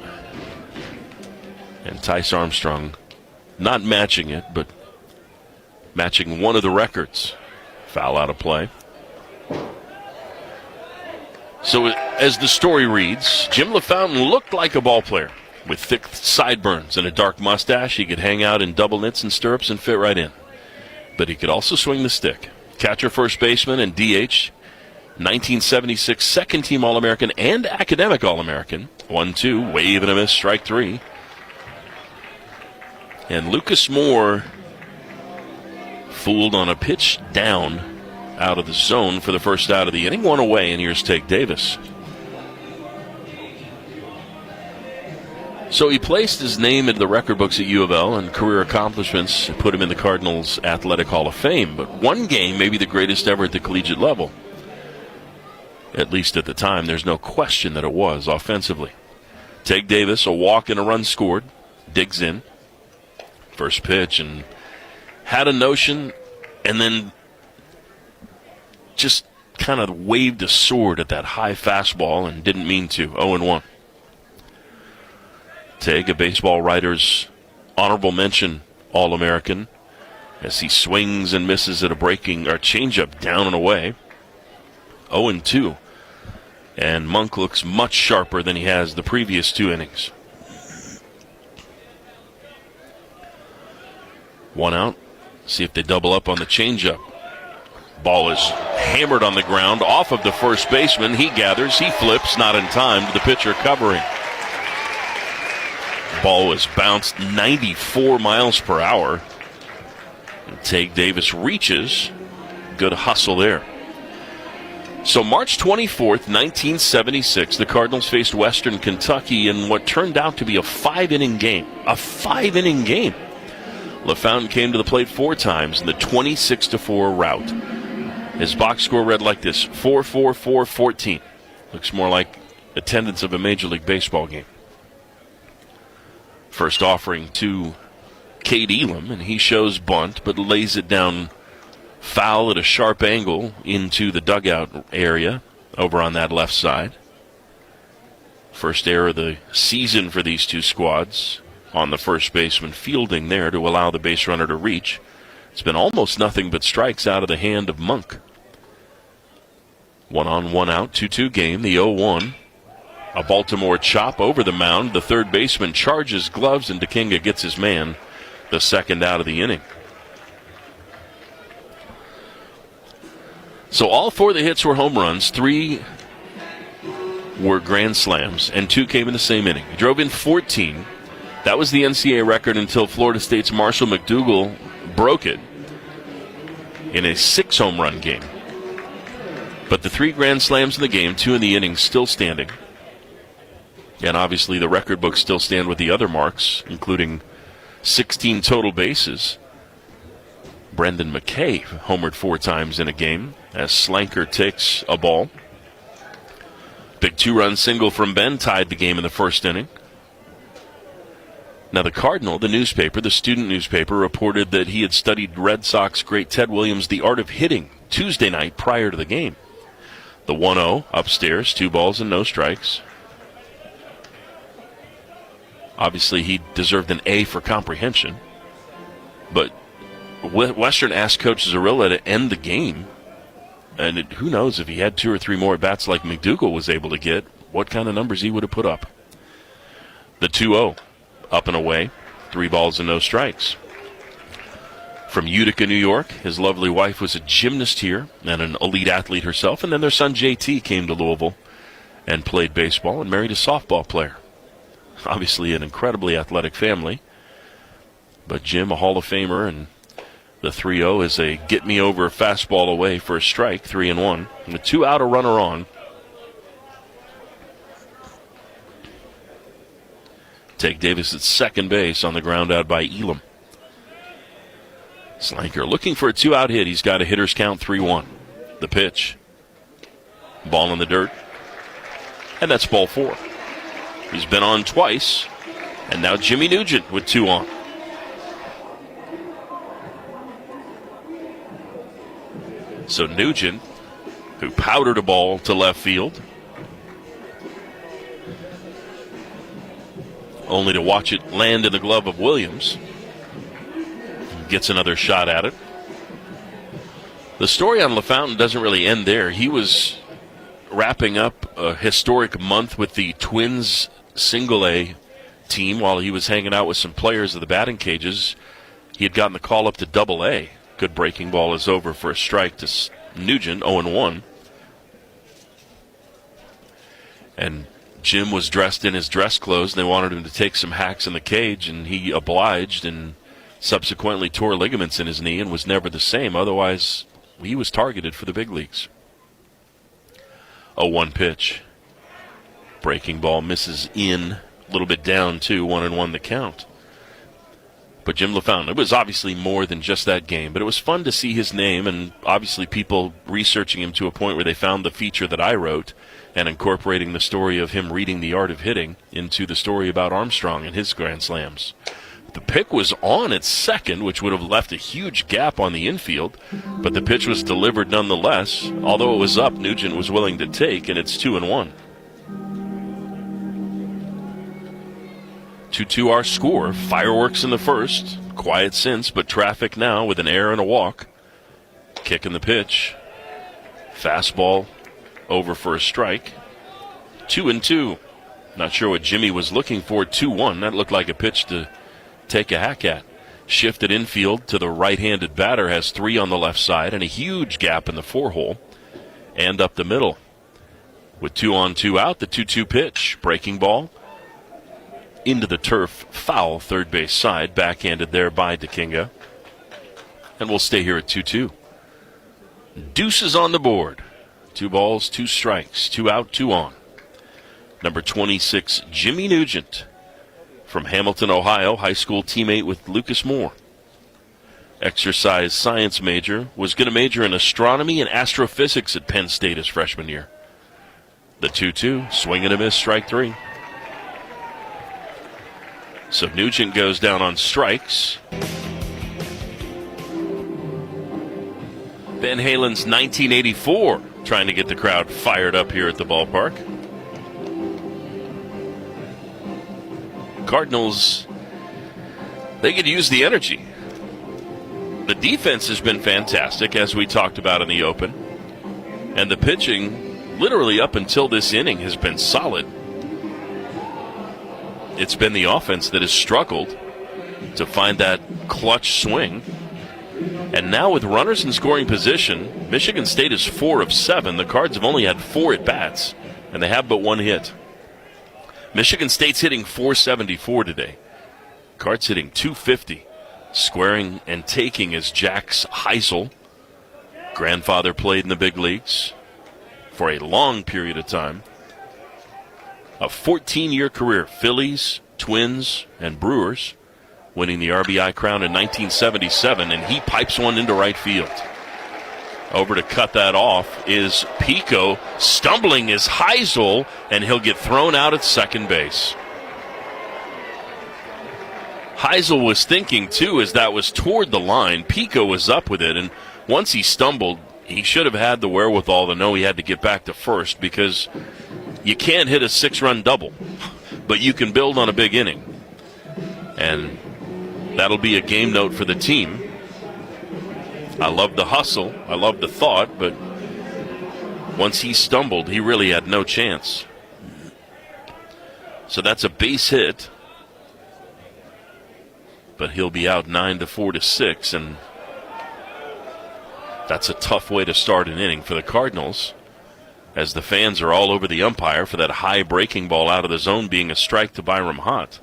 And Tice Armstrong, Not matching it, but matching one of the records. Foul out of play. So as the story reads, Jim LaFountain looked like a ball player. With thick sideburns and a dark mustache, he could hang out in double knits and stirrups and fit right in. But he could also swing the stick. Catcher, first baseman, and DH. 1976 second-team All-American and academic All-American. 1-2, wave and a miss, strike 3. And Lucas Moore fooled on a pitch down out of the zone for the first out of the inning. One away, and here's Tate Davis. So he placed his name into the record books at U of L, and career accomplishments put him in the Cardinals Athletic Hall of Fame. But one game may be the greatest ever at the collegiate level. At least at the time, there's no question that it was offensively. Tate Davis, a walk and a run scored, digs in. First pitch, and had a notion, and then just kind of waved a sword at that high fastball and didn't mean to. 0-1. Tate, a baseball writer's honorable mention All-American, as he swings and misses at a breaking or changeup down and away. 0-2. And Monk looks much sharper than he has the previous 2 innings. 1 out. See if they double up on the changeup. Ball is hammered on the ground off of the first baseman. He gathers, he flips, not in time to the pitcher covering. Ball was bounced 94 miles per hour. And Tate Davis reaches. Good hustle there. So March 24th, 1976, the Cardinals faced Western Kentucky in what turned out to be a 5-inning game. A 5-inning game. LaFountain came to the plate 4 times in the 26-4 rout. His box score read like this: 4-4-4-14. Looks more like attendance of a Major League Baseball game. First offering to Cade Elam, and he shows bunt, but lays it down foul at a sharp angle into the dugout area over on that left side. First error of the season for these two squads on the first baseman fielding there to allow the base runner to reach. It's been almost nothing but strikes out of the hand of Monk. 1 on, 1 out, 2-2 game, the 0-1. A Baltimore chop over the mound. The third baseman charges gloves, and DeKinga gets his man, the second out of the inning. So all 4 of the hits were home runs. 3 were grand slams, and 2 came in the same inning. He drove in 14. That was the NCAA record until Florida State's Marshall McDougal broke it in a 6 home run game. But the 3 grand slams in the game, 2 in the innings, still standing. And obviously the record books still stand with the other marks, including 16 total bases. Brendan McKay homered 4 times in a game as Slanker takes a ball. Big 2-run single from Ben tied the game in the first inning. Now, the Cardinal, the newspaper, the student newspaper, reported that he had studied Red Sox great Ted Williams' The Art of Hitting Tuesday night prior to the game. The 1-0 upstairs, 2 balls and no strikes. Obviously, he deserved an A for comprehension. But Western asked Coach Zarilla to end the game. And who knows if he had 2 or 3 more at-bats like McDougal was able to get, what kind of numbers he would have put up. The 2-0. Up and away, 3 balls and no strikes. From Utica, New York, his lovely wife was a gymnast here and an elite athlete herself, and then their son JT came to Louisville and played baseball and married a softball player. Obviously an incredibly athletic family, but Jim, a Hall of Famer, and the 3-0 is a get-me-over fastball away for a strike, 3-1. With 2 out, a runner on. Tate Davis at second base on the ground out by Elam. Slanker looking for a 2-out hit. He's got a hitter's count, 3-1. The pitch. Ball in the dirt. And that's ball 4. He's been on twice. And now Jimmy Nugent with 2 on. So Nugent, who powdered a ball to left field, only to watch it land in the glove of Williams. gets another shot at it. The story on LaFountain doesn't really end there. He was wrapping up a historic month with the Twins single-A team while he was hanging out with some players of the batting cages. He had gotten the call up to double-A. Good breaking ball is over for a strike to Nugent, 0-1. And Jim was dressed in his dress clothes. They wanted him to take some hacks in the cage, and he obliged and subsequently tore ligaments in his knee and was never the same. Otherwise, he was targeted for the big leagues. 0-1 pitch. Breaking ball misses in, a little bit down, too. 1-1 the count. But Jim LaFountain, it was obviously more than just that game, but it was fun to see his name, and obviously people researching him to a point where they found the feature that I wrote and incorporating the story of him reading The Art of Hitting into the story about Armstrong and his grand slams. The pick was on at second, which would have left a huge gap on the infield, but the pitch was delivered nonetheless. Although it was up, Nugent was willing to take, and it's 2-1. 2-2 our score. Fireworks in the first. Quiet since, but traffic now with an error and a walk. Kick in the pitch. Fastball over for a strike. 2-2. Not sure what Jimmy was looking for. 2-1. That looked like a pitch to take a hack at. Shifted infield to the right-handed batter. Has 3 on the left side and a huge gap in the 4-hole. And up the middle. With 2 on, 2 out, the 2-2 pitch. Breaking ball. Into the turf, foul, third base side, backhanded there by DeKinga. And we'll stay here at 2-2. Deuces on the board. 2 balls, 2 strikes, 2 out, 2 on. Number 26, Jimmy Nugent from Hamilton, Ohio, high school teammate with Lucas Moore. Exercise science major, was going to major in astronomy and astrophysics at Penn State his freshman year. The 2-2, swing and a miss, strike 3. So Nugent goes down on strikes. Van Halen's 1984 trying to get the crowd fired up here at the ballpark. Cardinals, they could use the energy. The defense has been fantastic, as we talked about in the open. And the pitching, literally up until this inning, has been solid. It's been the offense that has struggled to find that clutch swing. And now with runners in scoring position, Michigan State is 4 of 7. The Cards have only had 4 at-bats, and they have but 1 hit. Michigan State's hitting .474 today. Cards hitting .250. Squaring and taking is Jax Heisel. Grandfather played in the big leagues for a long period of time. A 14-year career, Phillies, Twins, and Brewers, winning the RBI crown in 1977, and he pipes one into right field. Over to cut that off is Pico. Stumbling is Heisel, and he'll get thrown out at second base. Heisel was thinking, too, as that was toward the line. Pico was up with it, and once he stumbled, he should have had the wherewithal to know he had to get back to first, because you can't hit a 6-run double, but you can build on a big inning. And that'll be a game note for the team. I love the hustle. I love the thought, but once he stumbled, he really had no chance. So that's a base hit. But he'll be out 9-4-6, and that's a tough way to start an inning for the Cardinals, as the fans are all over the umpire for that high breaking ball out of the zone being a strike to Byram Hott.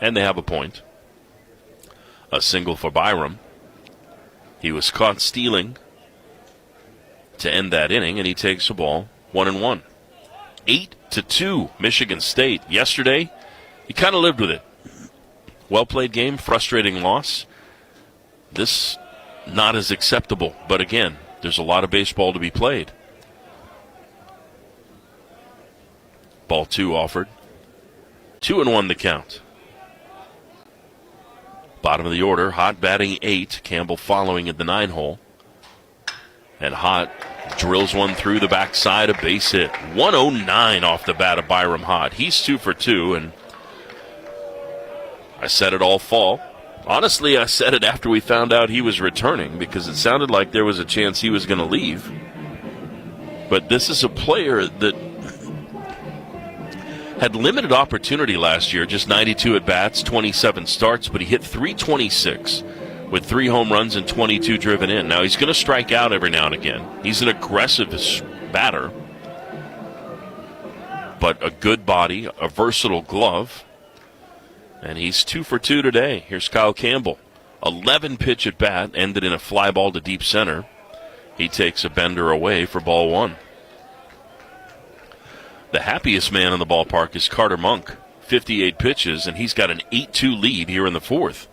And they have a point. A single for Byram. He was caught stealing to end that inning, and he takes the ball 1-1. 8-2, Michigan State. Yesterday, he kind of lived with it. Well-played game, frustrating loss. This, not as acceptable. But again, there's a lot of baseball to be played. Ball 2 offered. 2-1 the count. Bottom of the order, Hott batting 8. Campbell following at the 9-hole. And Hott drills one through the backside, a base hit. 109 off the bat of Byram Hott. He's 2 for 2, and I said it all fall. Honestly, I said it after we found out he was returning because it sounded like there was a chance he was going to leave. But this is a player that had limited opportunity last year, just 92 at-bats, 27 starts, but he hit .326 with 3 home runs and 22 driven in. Now, he's going to strike out every now and again. He's an aggressive batter, but a good body, a versatile glove. And he's 2 for 2 today. Here's Kyle Campbell. 11 pitch at bat, ended in a fly ball to deep center. He takes a bender away for ball 1. The happiest man in the ballpark is Carter Monk. 58 pitches, and he's got an 8-2 lead here in the 4th.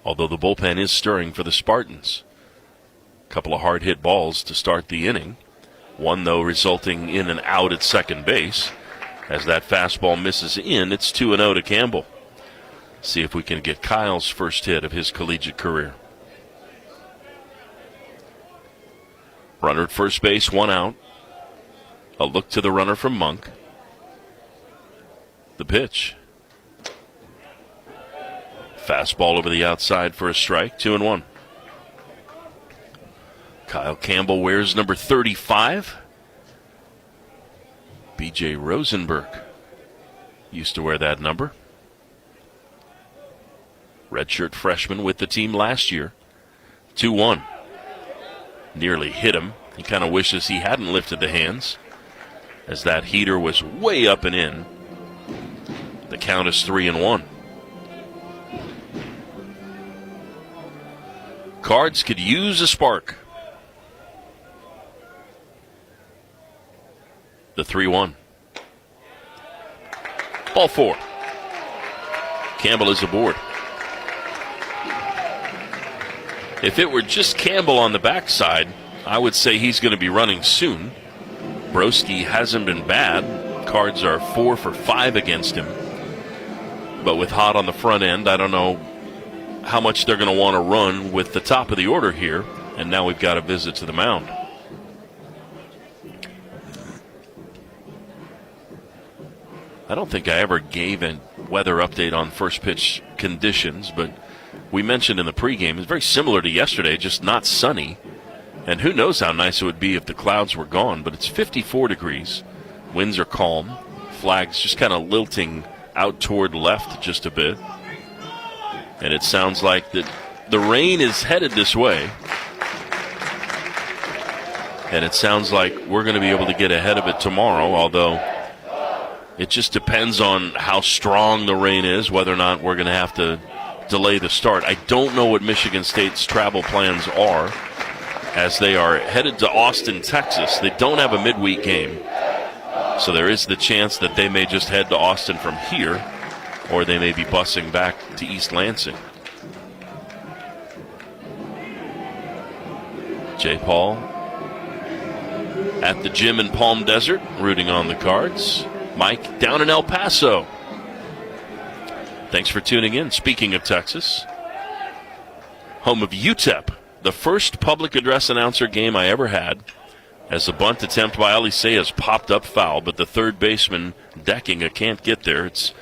Although the bullpen is stirring for the Spartans. A couple of hard hit balls to start the inning. One, though, resulting in an out at second base. As that fastball misses in, it's 2-0 to Campbell. See if we can get Kyle's first hit of his collegiate career. Runner at first base, 1 out. A look to the runner from Monk. The pitch. Fastball over the outside for a strike, 2-1. Kyle Campbell wears number 35. B.J. Rosenberg used to wear that number. Redshirt freshman with the team last year. 2-1. Nearly hit him. He kind of wishes he hadn't lifted the hands, as that heater was way up and in. The count is 3-1. Cards could use a spark. The 3-1. Ball 4. Campbell is aboard. If it were just Campbell on the backside, I would say he's going to be running soon. Broski hasn't been bad. Cards are 4 for 5 against him. But with Hott on the front end, I don't know how much they're going to want to run with the top of the order here. And now we've got a visit to the mound. I don't think I ever gave a weather update on first pitch conditions, but we mentioned in the pregame it's very similar to yesterday, just not sunny. And who knows how nice it would be if the clouds were gone, but it's 54 degrees. Winds are calm. Flags just kind of lilting out toward left just a bit. And it sounds like that the rain is headed this way. And it sounds like we're going to be able to get ahead of it tomorrow, although it just depends on how strong the rain is, whether or not we're going to have to delay the start. I don't know what Michigan State's travel plans are as they are headed to Austin, Texas. They don't have a midweek game, so there is the chance that they may just head to Austin from here, or they may be busing back to East Lansing. Jay Paul at the gym in Palm Desert, rooting on the Cards. Mike down in El Paso. Thanks for tuning in. Speaking of Texas, home of UTEP, the first public address announcer game I ever had, as a bunt attempt by Alicea's popped up foul, but the third baseman decking a can't get there. It's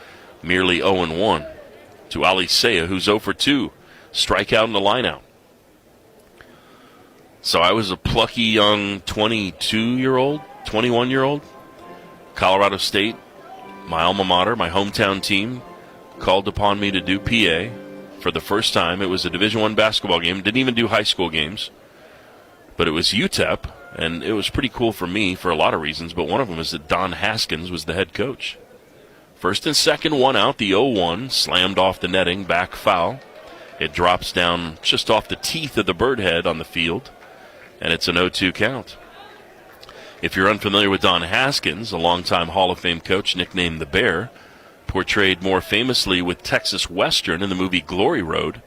merely 0-1 to Alicea, who's 0 for 2. Strikeout in the lineout. So I was a plucky young 22-year-old, 21-year-old. Colorado State, my alma mater, my hometown team, called upon me to do PA for the first time. It was a Division I basketball game. Didn't even do high school games. But it was UTEP, and it was pretty cool for me for a lot of reasons, but one of them is that Don Haskins was the head coach. First and second, 1 out, the 0-1, slammed off the netting, back foul. It drops down just off the teeth of the bird head on the field, and it's an 0-2 count. If you're unfamiliar with Don Haskins, a longtime Hall of Fame coach nicknamed the Bear, portrayed more famously with Texas Western in the movie Glory Road,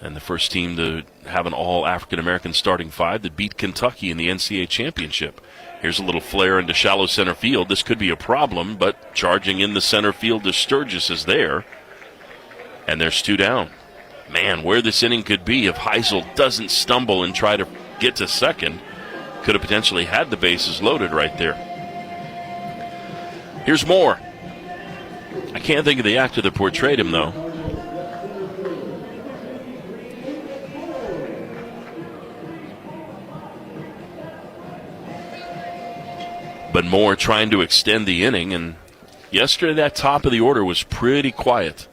and the first team to have an all-African-American starting 5 that beat Kentucky in the NCAA championship. Here's a little flare into shallow center field. This could be a problem, but charging in the center field to Sturgis is there, and there's 2 down. Man, where this inning could be if Heisel doesn't stumble and try to get to second. Could have potentially had the bases loaded right there. Here's more. I can't think of the actor that portrayed him, though. But Moore trying to extend the inning, and yesterday that top of the order was pretty quiet.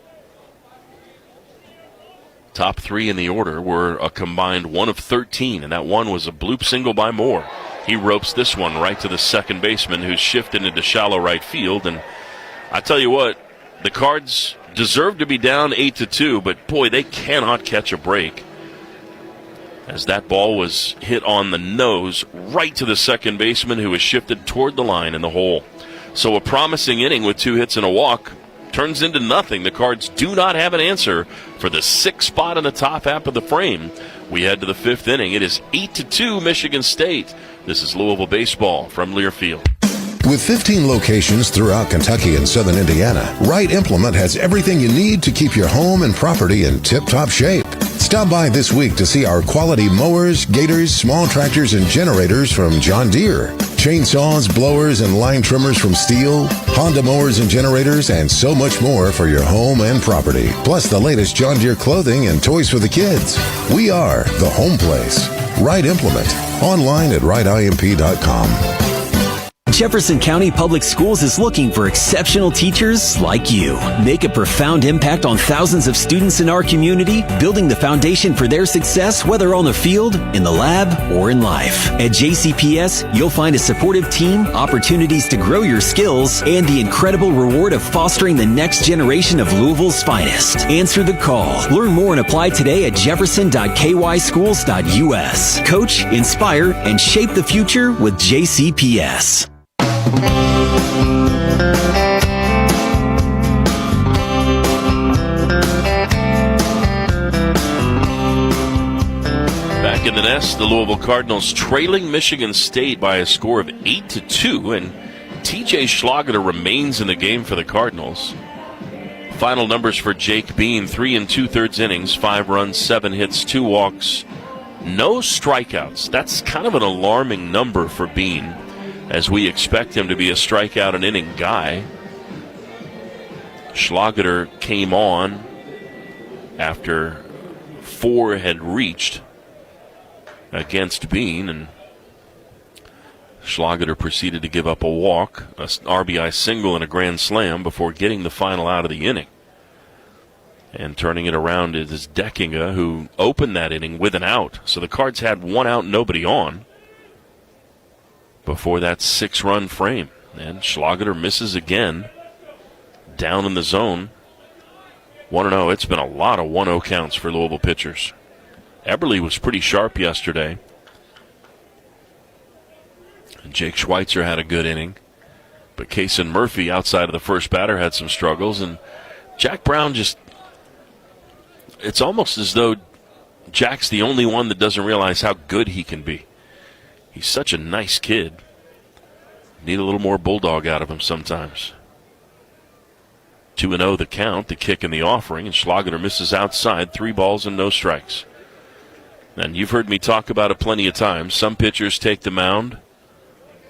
Top three in the order were a combined 1 of 13, and that one was a bloop single by Moore. He ropes this one right to the second baseman, who's shifted into shallow right field. And I tell you what, the Cards deserve to be down 8-2, but boy, they cannot catch a break, as that ball was hit on the nose right to the second baseman, who was shifted toward the line in the hole. So a promising inning with 2 hits and a walk turns into nothing. The Cards do not have an answer for the 6th spot in the top half of the frame. We head to the 5th inning. It is 8-2 Michigan State. This is Louisville baseball from Learfield. With 15 locations throughout Kentucky and southern Indiana, Wright Implement has everything you need to keep your home and property in tip-top shape. Stop by this week to see our quality mowers, gators, small tractors, and generators from John Deere. Chainsaws, blowers, and line trimmers from Steel, Honda mowers and generators, and so much more for your home and property. Plus the latest John Deere clothing and toys for the kids. We are the home place. Wright Implement. Online at wrightimp.com. Jefferson County Public Schools is looking for exceptional teachers like you. Make a profound impact on thousands of students in our community, building the foundation for their success, whether on the field, in the lab, or in life. At JCPS, you'll find a supportive team, opportunities to grow your skills, and the incredible reward of fostering the next generation of Louisville's finest. Answer the call. Learn more and apply today at jefferson.kyschools.us. Coach, inspire, and shape the future with JCPS. Back in the nest, the Louisville Cardinals trailing Michigan State by a score of 8-2, and TJ Schlageter remains in the game for the Cardinals. Final numbers for Jake Bean: 3 2/3 innings, 5 runs, 7 hits, 2 walks, no strikeouts. That's kind of an alarming number for Bean, as we expect him to be a strikeout an inning guy. Schlageter came on after 4 had reached against Bean, and Schlageter proceeded to give up a walk, an RBI single, and a grand slam before getting the final out of the inning. And turning it around is Deckinga, who opened that inning with an out. So the Cards had 1 out, nobody on, before that 6-run frame. And Schlageter misses again, down in the zone. 1-0. It's been a lot of 1-0 counts for Louisville pitchers. Eberle was pretty sharp yesterday. And Jake Schweitzer had a good inning. But Kaysen Murphy, outside of the first batter, had some struggles. And Jack Brown it's almost as though Jack's the only one that doesn't realize how good he can be. He's such a nice kid. Need a little more bulldog out of him sometimes. 2-0 the count, the kick and the offering, and Schlageter misses outside, 3 balls and no strikes. And you've heard me talk about it plenty of times. Some pitchers take the mound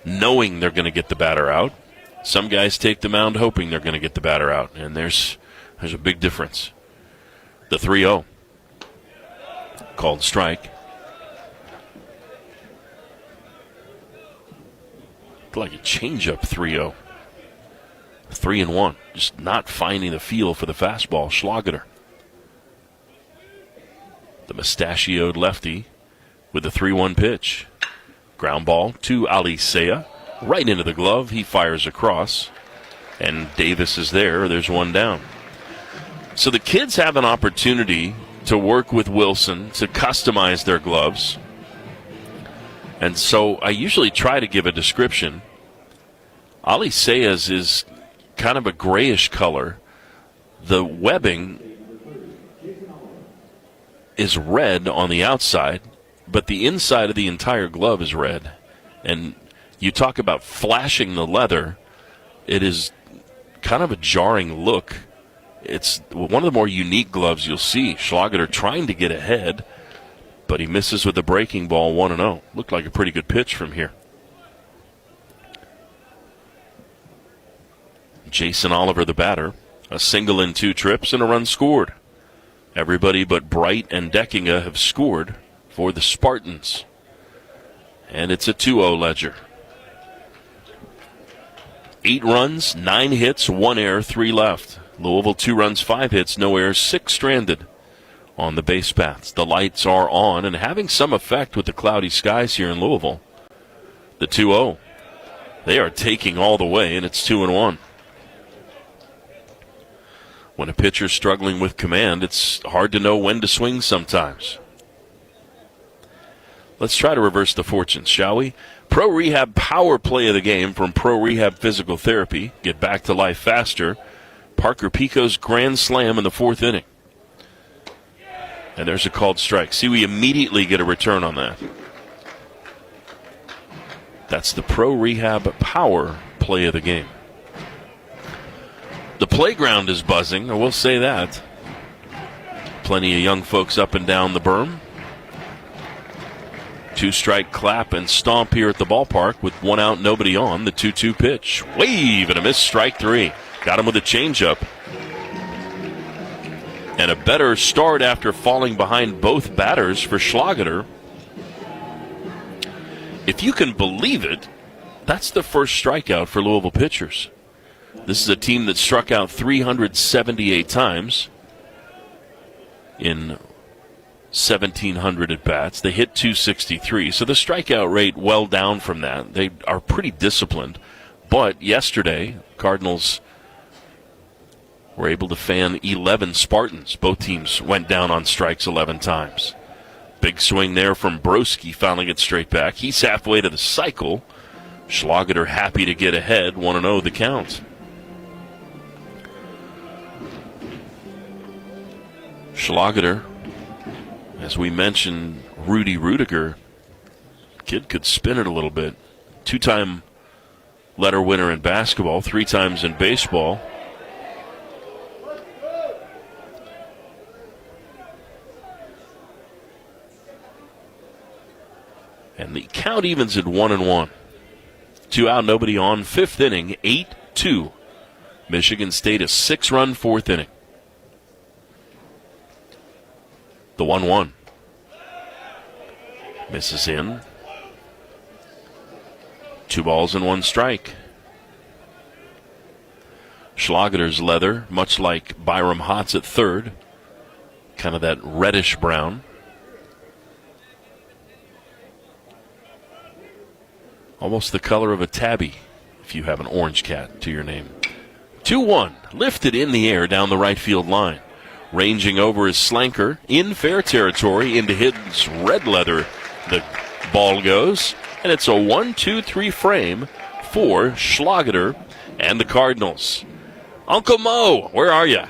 knowing they're going to get the batter out. Some guys take the mound hoping they're going to get the batter out, and there's a big difference. The 3-0. Called strike. Like a changeup 3-0. 3-1. Just not finding the feel for the fastball. Schlageter, the mustachioed lefty, with the 3-1 pitch. Ground ball to Ali Seiya. Right into the glove. He fires across. And Davis is there. There's 1 down. So the kids have an opportunity to work with Wilson to customize their gloves. And so I usually try to give a description. Ali Seiya's is kind of a grayish color. The webbing is red on the outside, but the inside of the entire glove is red. And you talk about flashing the leather, it is kind of a jarring look. It's one of the more unique gloves you'll see. Schlageter trying to get ahead, but he misses with the breaking ball. 1-0. Looked like a pretty good pitch from here. Jason Oliver, the batter. A single in 2 trips and a run scored. Everybody but Bright and Deckinga have scored for the Spartans. And it's a 2-0 ledger. 8 runs, 9 hits, 1 error, 3 left. Louisville 2 runs, 5 hits, no errors, 6 stranded on the base paths. The lights are on and having some effect with the cloudy skies here in Louisville. The 2-0. They are taking all the way, and it's 2-1. When a pitcher's struggling with command, it's hard to know when to swing sometimes. Let's try to reverse the fortunes, shall we? Pro Rehab power play of the game from Pro Rehab Physical Therapy. Get back to life faster. Parker Pico's grand slam in the 4th inning. And there's a called strike. See, we immediately get a return on that. That's the Pro Rehab power play of the game. The playground is buzzing, I will say that. Plenty of young folks up and down the berm. 2-strike clap and stomp here at the ballpark with 1 out, nobody on. The 2-2 pitch. Wave and a miss, strike 3. Got him with a changeup. And a better start after falling behind both batters for Schlageter. If you can believe it, that's the first strikeout for Louisville pitchers. This is a team that struck out 378 times in 1,700 at-bats. They hit 263, so the strikeout rate well down from that. They are pretty disciplined. But yesterday, Cardinals were able to fan 11 Spartans. Both teams went down on strikes 11 times. Big swing there from Broski, fouling it straight back. He's halfway to the cycle. Schlageter happy to get ahead, 1-0 the count. Schlageter, as we mentioned, Rudy Rudiger, kid could spin it a little bit. 2-time letter winner in basketball, 3 times in baseball. And the count evens at 1-1. 2 out, nobody on. 5th inning, 8-2. Michigan State a 6-run 4th inning. The 1-1. Misses in. 2 balls and 1 strike. Schlageter's leather, much like Byram Hott's at 3rd. Kind of that reddish brown. Almost the color of a tabby, if you have an orange cat to your name. 2-1, lifted in the air down the right field line. Ranging over is Slanker, in fair territory, into his red leather. The ball goes, and it's a 1-2-3 frame for Schlageter and the Cardinals. Uncle Mo, where are you?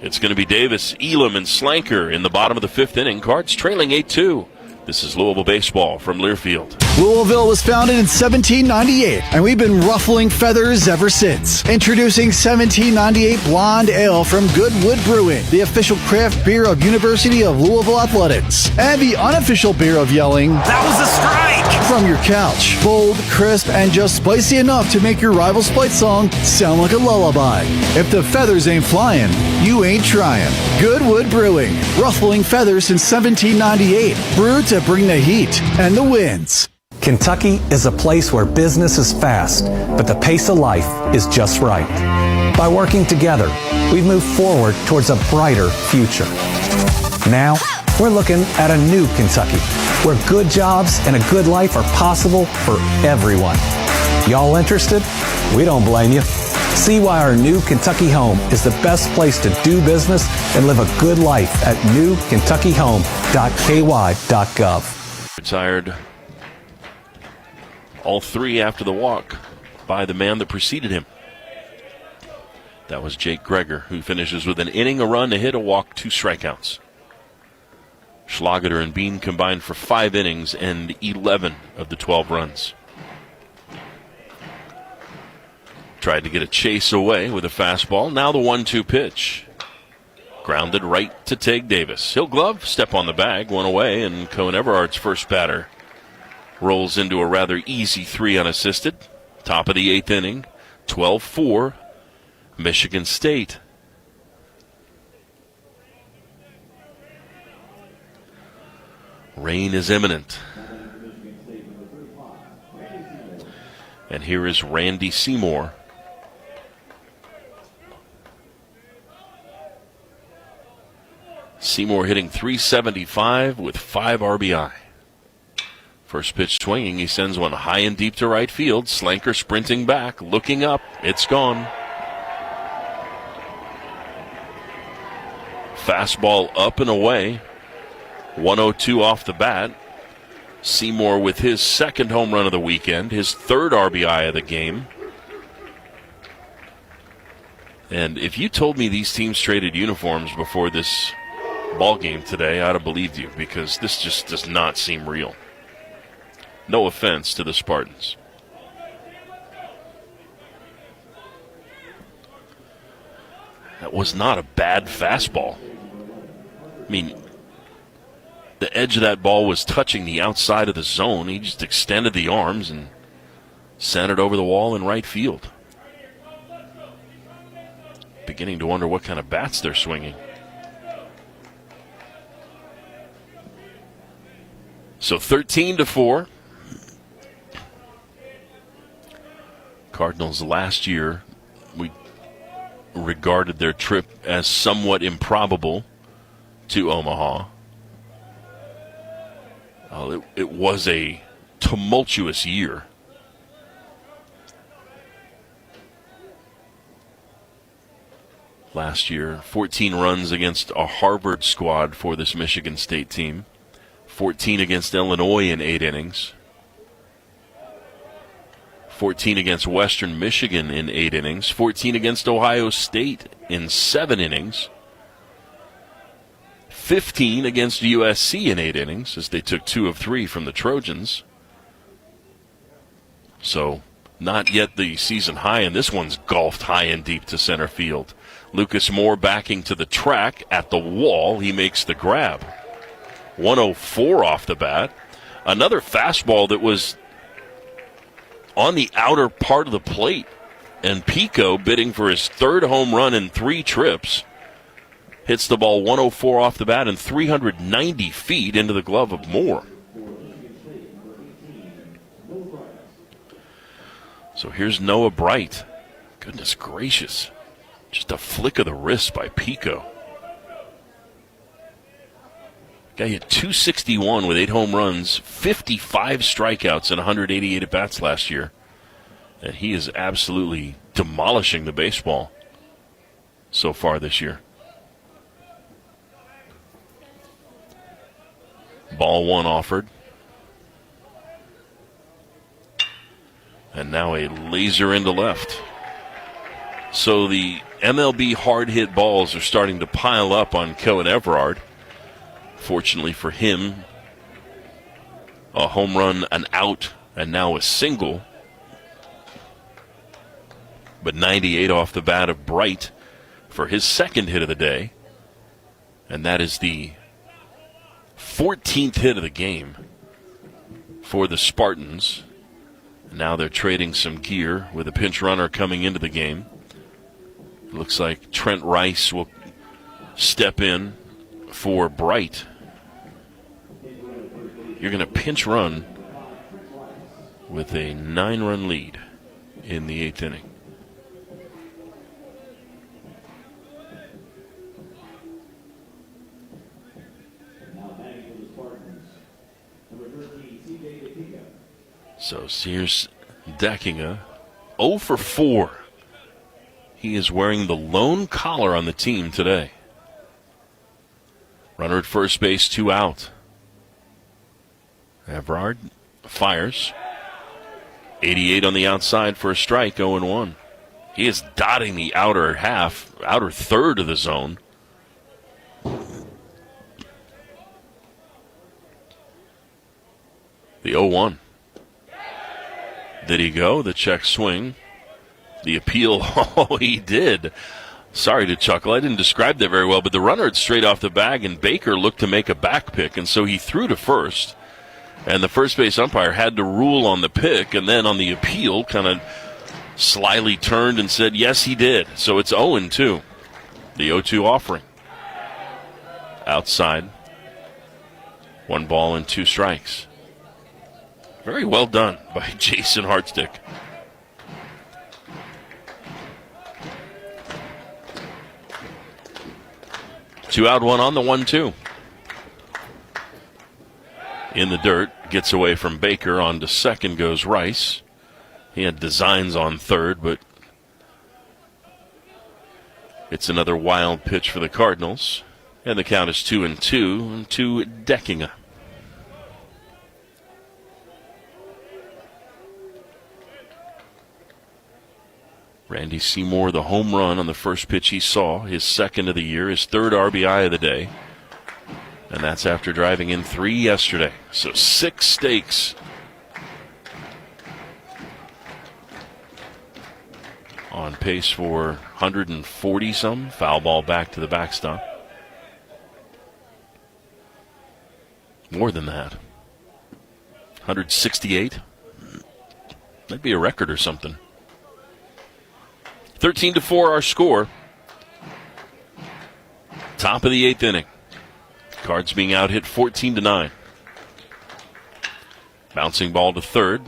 It's going to be Davis, Elam, and Slanker in the bottom of the 5th inning. Cards trailing 8-2. This is Louisville baseball from Learfield. Louisville was founded in 1798, and we've been ruffling feathers ever since. Introducing 1798 Blonde Ale from Goodwood Brewing, the official craft beer of University of Louisville Athletics, and the unofficial beer of yelling, "That was a strike!" from your couch. Bold, crisp, and just spicy enough to make your rival's fight song sound like a lullaby. If the feathers ain't flying, you ain't trying. Goodwood Brewing, ruffling feathers since 1798. Brewed to bring the heat and the winds. Kentucky is a place where business is fast, but the pace of life is just right. By working together, we've moved forward towards a brighter future. Now, we're looking at a new Kentucky, where good jobs and a good life are possible for everyone. Y'all interested? We don't blame you. See why our new Kentucky home is the best place to do business and live a good life at newkentuckyhome.ky.gov. Retired all 3 after the walk by the man that preceded him. That was Jake Greger, who finishes with an inning, a run, a hit, a walk, 2 strikeouts. Schlageter and Bean combined for 5 innings and 11 of the 12 runs. Tried to get a chase away with a fastball. Now the 1-2 pitch. Grounded right to Tag Davis. He'll glove, step on the bag, 1 away, and Cohen Everhart's first batter rolls into a rather easy 3 unassisted. Top of the 8th inning. 12-4. Michigan State. Rain is imminent. And here is Randy Seymour. Seymour hitting .375 with 5 RBI. First pitch swinging, he sends one high and deep to right field. Slanker sprinting back, looking up. It's gone. Fastball up and away. 102 off the bat. Seymour with his second home run of the weekend, his third RBI of the game. And if you told me these teams traded uniforms before this ball game today, I'd have believed you, because this just does not seem real. No offense to the Spartans. That was not a bad fastball. I mean, the edge of that ball was touching the outside of the zone. He just extended the arms and sent it over the wall in right field. Beginning to wonder what kind of bats they're swinging. So 13-4. Cardinals last year, we regarded their trip as somewhat improbable to Omaha. It was a tumultuous year. Last year, 14 runs against a Harvard squad for this Michigan State team. 14 against Illinois in 8 innings. 14 against Western Michigan in 8 innings. 14 against Ohio State in 7 innings. 15 against USC in 8 innings, as they took 2 of 3 from the Trojans. So, not yet the season high, and this one's golfed high and deep to center field. Lucas Moore backing to the track at the wall. He makes the grab. 104 off the bat. Another fastball that was on the outer part of the plate. And Pico, bidding for his 3rd home run in 3 trips, hits the ball 104 off the bat and 390 feet into the glove of Moore. So here's Noah Bright. Goodness gracious. Just a flick of the wrist by Pico. Guy hit .261 with 8 home runs, 55 strikeouts, and 188 at-bats last year. And he is absolutely demolishing the baseball so far this year. Ball 1 offered. And now a laser into left. So the MLB hard-hit balls are starting to pile up on Cohen Everard. Fortunately for him, a home run, an out, and now a single. But 98 off the bat of Bright for his second hit of the day. And that is the 14th hit of the game for the Spartans. Now they're trading some gear with a pinch runner coming into the game. It looks like Trent Rice will step in for Bright. You're going to pinch run with a 9-run lead in the 8th inning. So here's Deckinga, 0 for 4. He is wearing the lone collar on the team today. Runner at first base, 2 out. Everard fires. 88 on the outside for a strike, 0-1. He is dotting the outer third of the zone. The 0-1. Did he go? The check swing. The appeal. Oh, he did. Sorry to chuckle. I didn't describe that very well, but the runner had straight off the bag, and Baker looked to make a back pick, and so he threw to first. And the first base umpire had to rule on the pick, and then on the appeal kind of slyly turned and said, yes, he did. So it's 0-2. The 0-2 offering. Outside. 1 ball and 2 strikes. Very well done by Jason Hartstick. Two out, 1 on the 1-2. In the dirt, gets away from Baker. On to second goes Rice. He had designs on third, but it's another wild pitch for the Cardinals. And the count is 2-2 to Deckinga. Randy Seymour, the home run on the first pitch he saw, his second of the year, his third RBI of the day. And that's after driving in 3 yesterday. So 6 stakes. On pace for 140-some. Foul ball back to the backstop. More than that. 168. That'd be a record or something. 13-4 our score. Top of the 8th inning. Cards being out hit 14-9. Bouncing ball to third.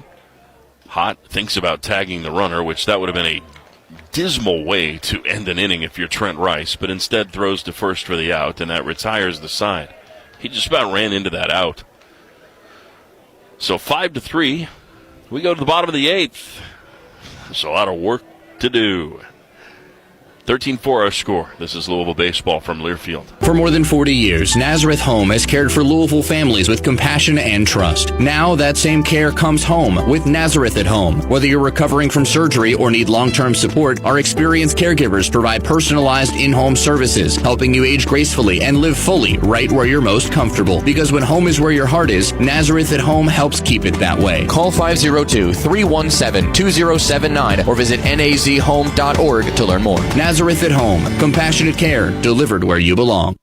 Hott thinks about tagging the runner, which that would have been a dismal way to end an inning if you're Trent Rice, but instead throws to first for the out, and that retires the side. He just about ran into that out. So 5-3. We go to the bottom of the 8th. There's a lot of work to do. 13-4 our score. This is Louisville baseball from Learfield. For more than 40 years, Nazareth Home has cared for Louisville families with compassion and trust. Now that same care comes home with Nazareth at Home. Whether you're recovering from surgery or need long-term support, our experienced caregivers provide personalized in-home services, helping you age gracefully and live fully right where you're most comfortable. Because when home is where your heart is, Nazareth at Home helps keep it that way. Call 502-317-2079 or visit nazhome.org to learn more. Nazareth at Home. Compassionate care delivered where you belong.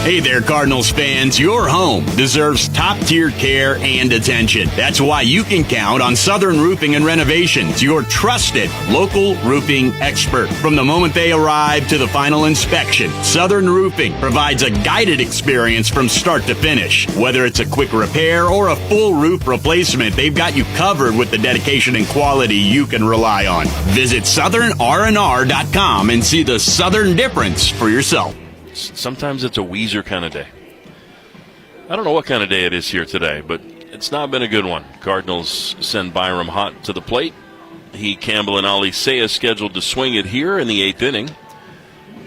Hey there, Cardinals fans. Your home deserves top-tier care and attention. That's why you can count on Southern Roofing and Renovations, your trusted local roofing expert. From the moment they arrive to the final inspection, Southern Roofing provides a guided experience from start to finish. Whether it's a quick repair or a full roof replacement, they've got you covered with the dedication and quality you can rely on. Visit SouthernRNR.com and see the Southern difference for yourself. Sometimes it's a Weezer kind of day. I don't know what kind of day it is here today, but it's not been a good one. Cardinals send Byram Hott to the plate. Campbell, and Ali Seiya scheduled to swing it here in the 8th inning.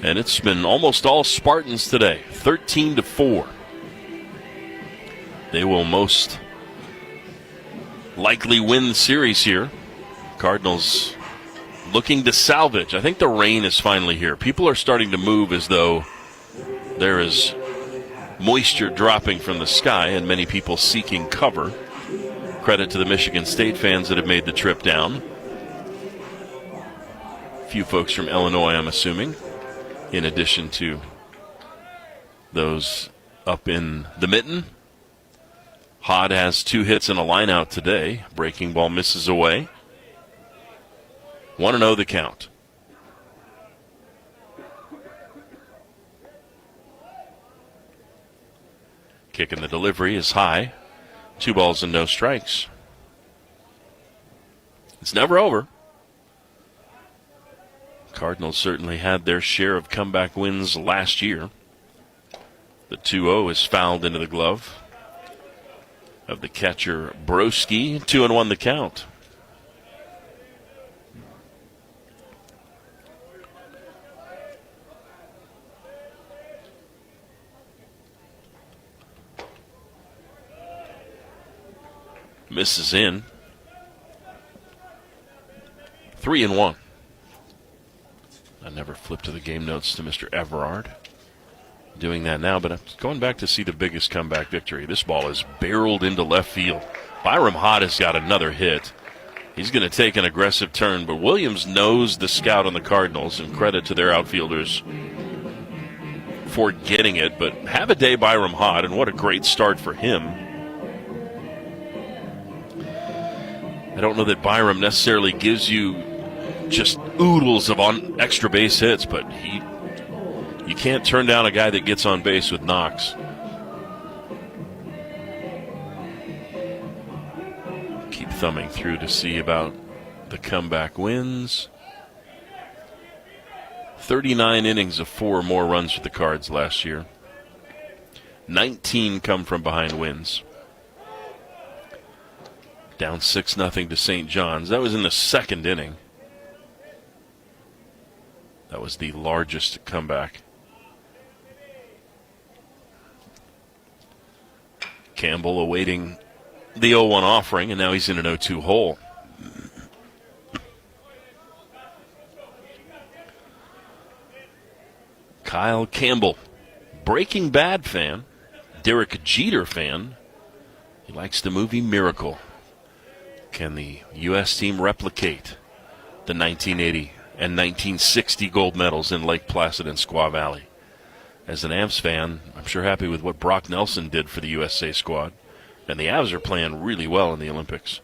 And it's been almost all Spartans today, 13-4. They will most likely win the series here. Cardinals looking to salvage. I think the rain is finally here. People are starting to move as though there is moisture dropping from the sky and many people seeking cover. Credit to the Michigan State fans that have made the trip down. A few folks from Illinois, I'm assuming, in addition to those up in the mitten. Hott has 2 hits and a line out today. Breaking ball misses away. 1-0 the count. Kick in the delivery is high. 2 balls and no strikes. It's never over. Cardinals certainly had their share of comeback wins last year. The 2-0 is fouled into the glove of the catcher Broski. 2-1 the count. Misses in. 3-1. I never flipped to the game notes to Mr. Everard. Doing that now, but I'm going back to see the biggest comeback victory. This ball is barreled into left field. Byram Hott has got another hit. He's going to take an aggressive turn, but Williams knows the scout on the Cardinals, and credit to their outfielders for getting it. But have a day, Byram Hott, and what a great start for him. I don't know that Byram necessarily gives you just oodles of extra base hits, but you can't turn down a guy that gets on base with knocks. Keep thumbing through to see about the comeback wins. 39 innings of 4 or more runs for the Cards last year. 19 come from behind wins. Down 6-0 to St. John's. That was in the second inning. That was the largest comeback. Campbell awaiting the 0-1 offering, and now he's in an 0-2 hole. Kyle Campbell, Breaking Bad fan, Derek Jeter fan. He likes the movie Miracle. Can the U.S. team replicate the 1980 and 1960 gold medals in Lake Placid and Squaw Valley? As an Avs fan, I'm sure happy with what Brock Nelson did for the USA squad. And the Avs are playing really well in the Olympics.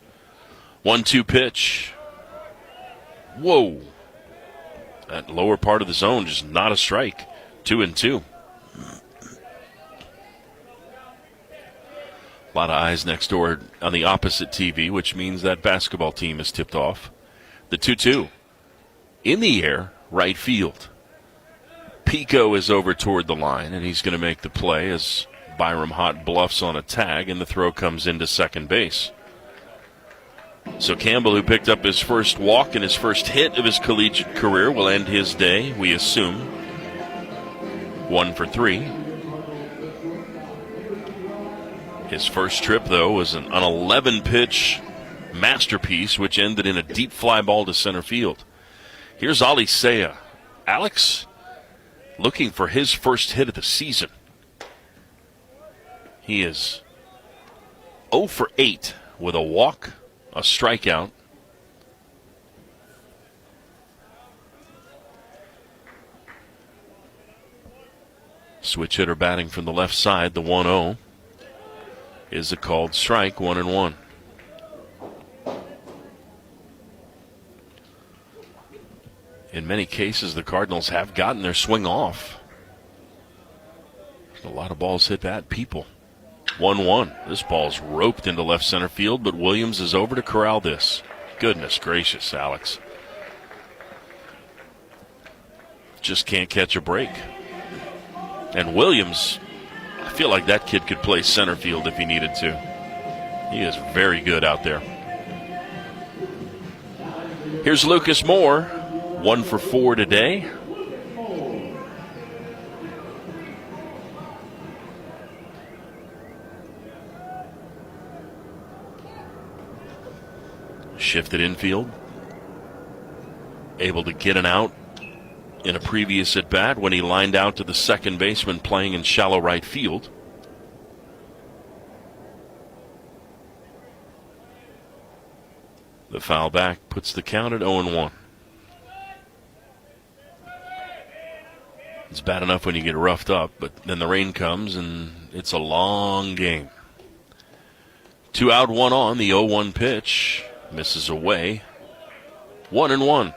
1-2 pitch. Whoa. That lower part of the zone, just not a strike. 2-2. A lot of eyes next door on the opposite TV, which means that basketball team is tipped off. The 2-2. In the air, right field. Pico is over toward the line, and he's going to make the play as Byram Hott bluffs on a tag, and the throw comes into second base. So Campbell, who picked up his first walk and his first hit of his collegiate career, will end his day, we assume, 1 for 3. His first trip, though, was an 11-pitch masterpiece, which ended in a deep fly ball to center field. Here's Ali Saya. Alex looking for his first hit of the season. He is 0 for 8 with a walk, a strikeout. Switch hitter batting from the left side, the 1-0. Is a called strike, 1-1. In many cases, the Cardinals have gotten their swing off. A lot of balls hit at people. 1-1. This ball's roped into left center field, but Williams is over to corral this. Goodness gracious, Alex. Just can't catch a break. And Williams, I feel like that kid could play center field if he needed to. He is very good out there. Here's Lucas Moore, 1 for 4 today. Shifted infield. Able to get an out in a previous at-bat when he lined out to the second baseman playing in shallow right field. The foul back puts the count at 0-1. It's bad enough when you get roughed up, but then the rain comes and it's a long game. 2 out, 1 on, the 0-1 pitch. Misses away. 1-1.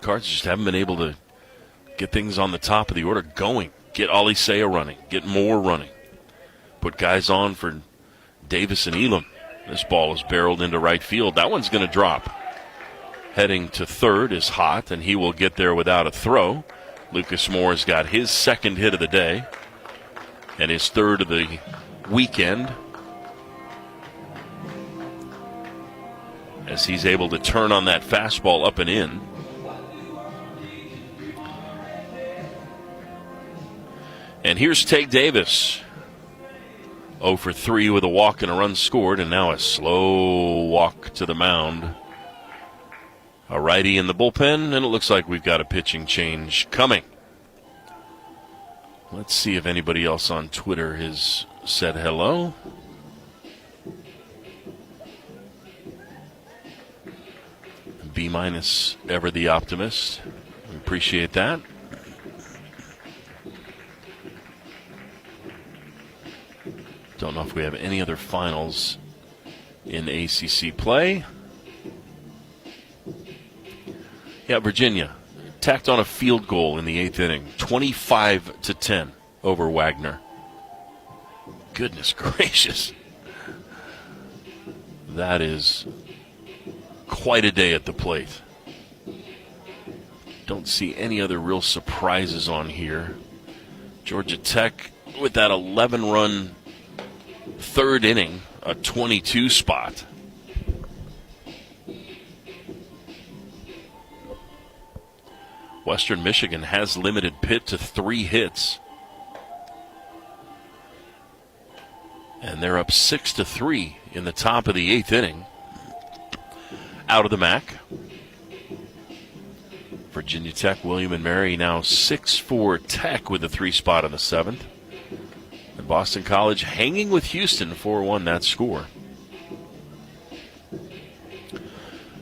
Cards just haven't been able to get things on the top of the order going. Get Ali Saya running. Get Moore running. Put guys on for Davis and Elam. This ball is barreled into right field. That one's going to drop. Heading to third is Hott, and he will get there without a throw. Lucas Moore's got his second hit of the day and his third of the weekend, as he's able to turn on that fastball up and in. And here's Tate Davis. 0 for 3 with a walk and a run scored, and now a slow walk to the mound. A righty in the bullpen, and it looks like we've got a pitching change coming. Let's see if anybody else on Twitter has said hello. B- ever the optimist. We appreciate that. Don't know if we have any other finals in ACC play. Yeah, Virginia tacked on a field goal in the 8th inning, 25-10 over Wagner. Goodness gracious. That is quite a day at the plate. Don't see any other real surprises on here. Georgia Tech with that 11-run third inning, a 22 spot. Western Michigan has limited Pitt to 3 hits. And they're up 6-3 in the top of the 8th inning. Out of the MAC. Virginia Tech, William and Mary now 6-4 Tech with the 3 spot in the 7th. And Boston College hanging with Houston 4-1 that score.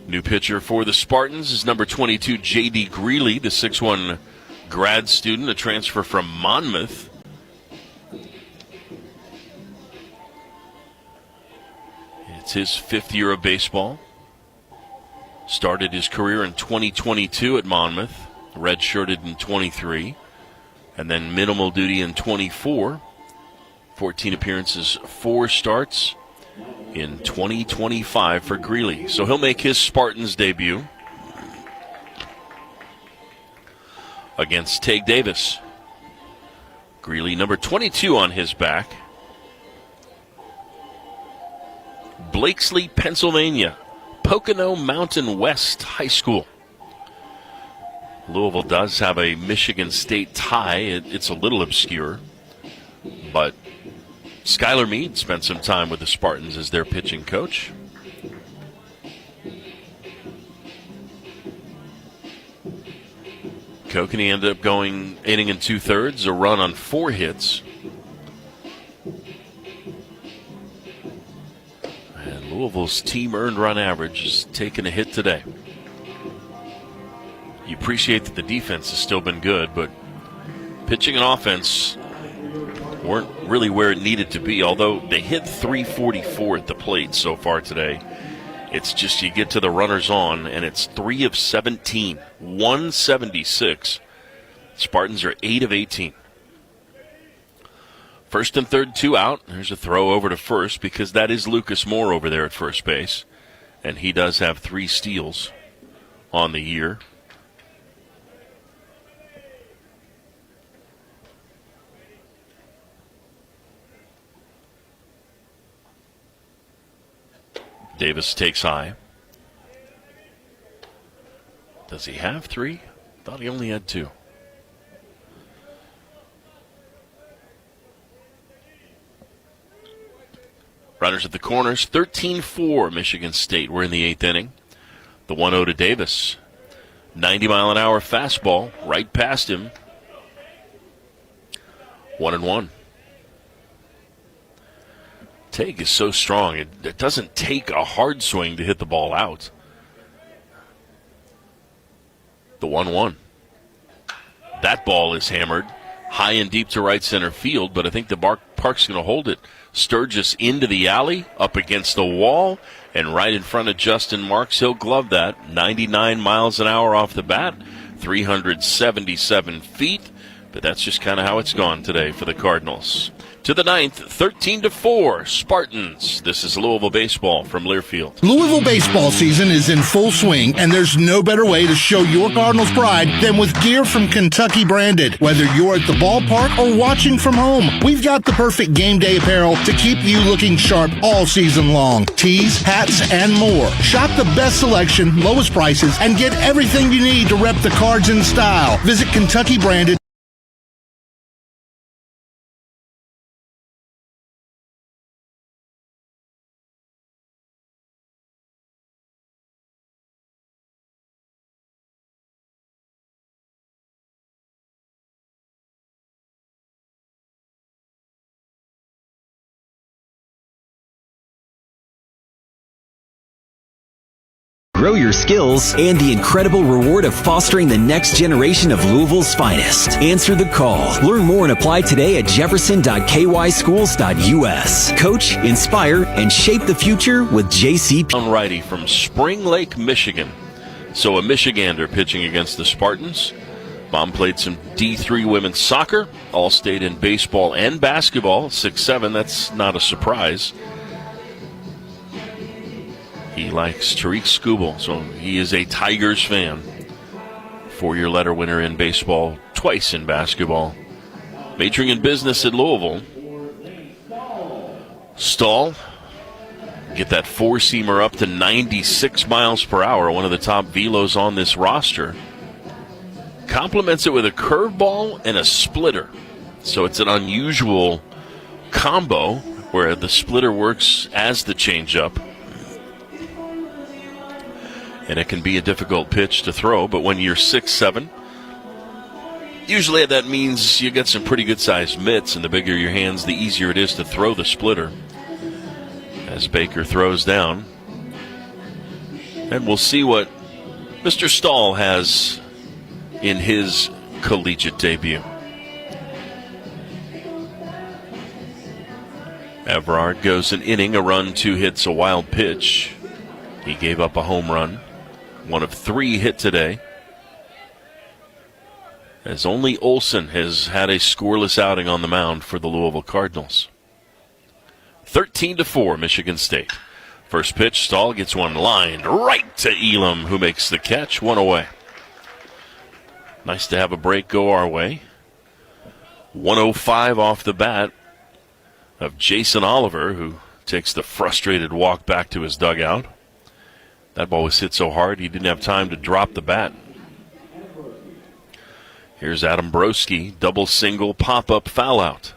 New pitcher for the Spartans is number 22, J.D. Greeley, the 6'1 grad student, a transfer from Monmouth. It's his 5th year of baseball. Started his career in 2022 at Monmouth, redshirted in 23, and then minimal duty in 24. 14 appearances, 4 starts in 2025 for Greeley. So he'll make his Spartans debut against Tage Davis. Greeley, number 22 on his back. Blakesley, Pennsylvania, Pocono Mountain West High School. Louisville does have a Michigan State tie. It's a little obscure, but Skylar Meade spent some time with the Spartans as their pitching coach. Kokanee ended up going inning and 2/3, a run on 4 hits. And Louisville's team earned run average is taking a hit today. You appreciate that the defense has still been good, but pitching and offense weren't really where it needed to be, although they hit 344 at the plate so far today. It's just you get to the runners on, and it's 3 of 17, 176. Spartans are 8 of 18. First and third, 2 out. There's a throw over to first because that is Lucas Moore over there at first base, and he does have 3 steals on the year. Davis takes high. Does he have 3? Thought he only had 2. Runners at the corners, 13-4 Michigan State. We're in the 8th inning. The 1-0 to Davis. 90-mile-an-hour fastball right past him. 1-1. Tage is so strong, it doesn't take a hard swing to hit the ball out. The 1-1. That ball is hammered high and deep to right center field, but I think the park's going to hold it. Sturgis into the alley, up against the wall, and right in front of Justin Marks. He'll glove that. 99 miles an hour off the bat, 377 feet, but that's just kind of how it's gone today for the Cardinals. To the 9th, 13-4, Spartans. This is Louisville baseball from Learfield. Louisville baseball season is in full swing, and there's no better way to show your Cardinals pride than with gear from Kentucky Branded. Whether you're at the ballpark or watching from home, we've got the perfect game day apparel to keep you looking sharp all season long. Tees, hats, and more. Shop the best selection, lowest prices, and get everything you need to rep the Cards in style. Visit Kentucky Branded. grow your skills, and the incredible reward of fostering the next generation of Louisville's finest. Answer the call. Learn more and apply today at jefferson.kyschools.us. Coach, inspire, and shape the future with JCP. Righty from Spring Lake, Michigan. So a Michigander pitching against the Spartans. Mom played some D3 women's soccer, all stayed in baseball and basketball, 6'7", that's not a surprise. He likes Tariq Skubal, so he is a Tigers fan. 4-year letter winner in baseball, twice in basketball. Majoring in business at Louisville. Stahl, get that four-seamer up to 96 miles per hour, one of the top velos on this roster. Complements it with a curveball and a splitter. So it's an unusual combo where the splitter works as the changeup. And it can be a difficult pitch to throw, but when you're 6'7", usually that means you get some pretty good-sized mitts, and the bigger your hands, the easier it is to throw the splitter. As Baker throws down. And we'll see what Mr. Stahl has in his collegiate debut. Everard goes an inning, a run, 2 hits, a wild pitch. He gave up a home run. 1 of 3 hit today. As only Olsen has had a scoreless outing on the mound for the Louisville Cardinals. 13-4, Michigan State. First pitch, Stahl gets one lined right to Elam, who makes the catch, 1 away. Nice to have a break go our way. 105 off the bat of Jason Oliver, who takes the frustrated walk back to his dugout. That ball was hit so hard he didn't have time to drop the bat. Here's Adam Broski, double single, pop-up foul out.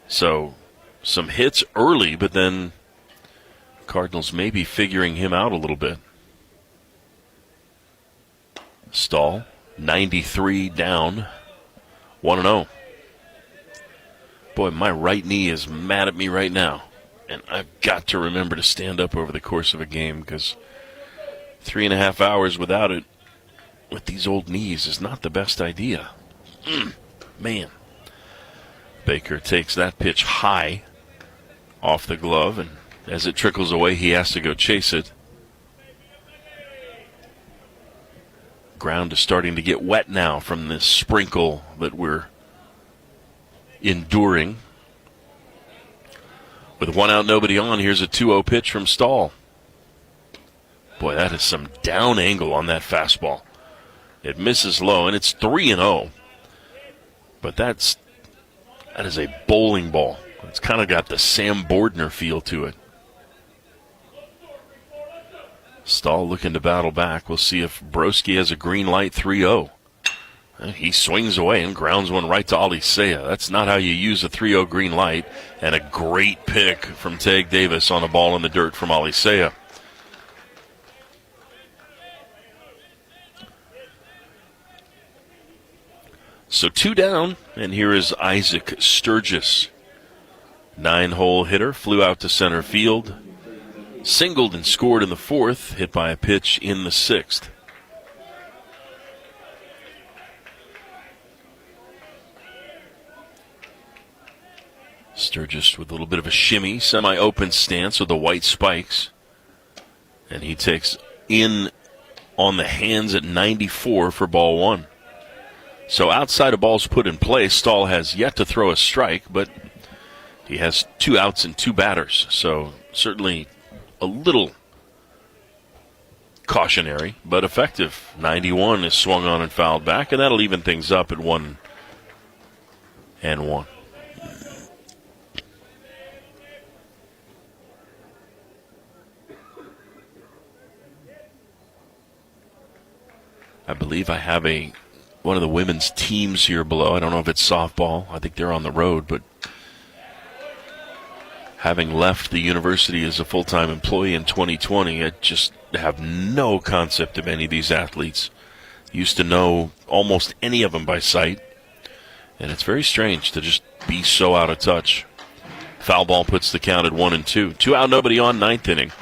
So some hits early, but then Cardinals may be figuring him out a little bit. Stahl, 93 down, 1-0. Boy, my right knee is mad at me right now. And I've got to remember to stand up over the course of a game, because 3.5 hours without it with these old knees is not the best idea. Man. Baker takes that pitch high off the glove, and as it trickles away, he has to go chase it. Ground is starting to get wet now from this sprinkle that we're enduring. With 1 out, nobody on, here's a 2-0 pitch from Stahl. Boy, that is some down angle on that fastball. It misses low, and it's 3-0. But that is a bowling ball. It's kind of got the Sam Bordner feel to it. Stahl looking to battle back. We'll see if Broski has a green light. 3-0. He swings away and grounds one right to Alisea. That's not how you use a 3-0 green light. And a great pick from Tag Davis on a ball in the dirt from Alisea. So 2 down, and here is Isaac Sturgis. 9-hole hitter, flew out to center field. Singled and scored in the 4th, hit by a pitch in the 6th. Sturgis with a little bit of a shimmy, semi-open stance with the white spikes. And he takes in on the hands at 94 for ball 1. So outside of balls put in play, Stahl has yet to throw a strike, but he has 2 outs and 2 batters. So certainly a little cautionary, but effective. 91 is swung on and fouled back, and that'll even things up at 1-1. I believe I have one of the women's teams here below. I don't know if it's softball. I think they're on the road, but having left the university as a full-time employee in 2020, I just have no concept of any of these athletes. Used to know almost any of them by sight, and it's very strange to just be so out of touch. Foul ball puts the count at 1-2. 2 out, nobody on, 9th inning.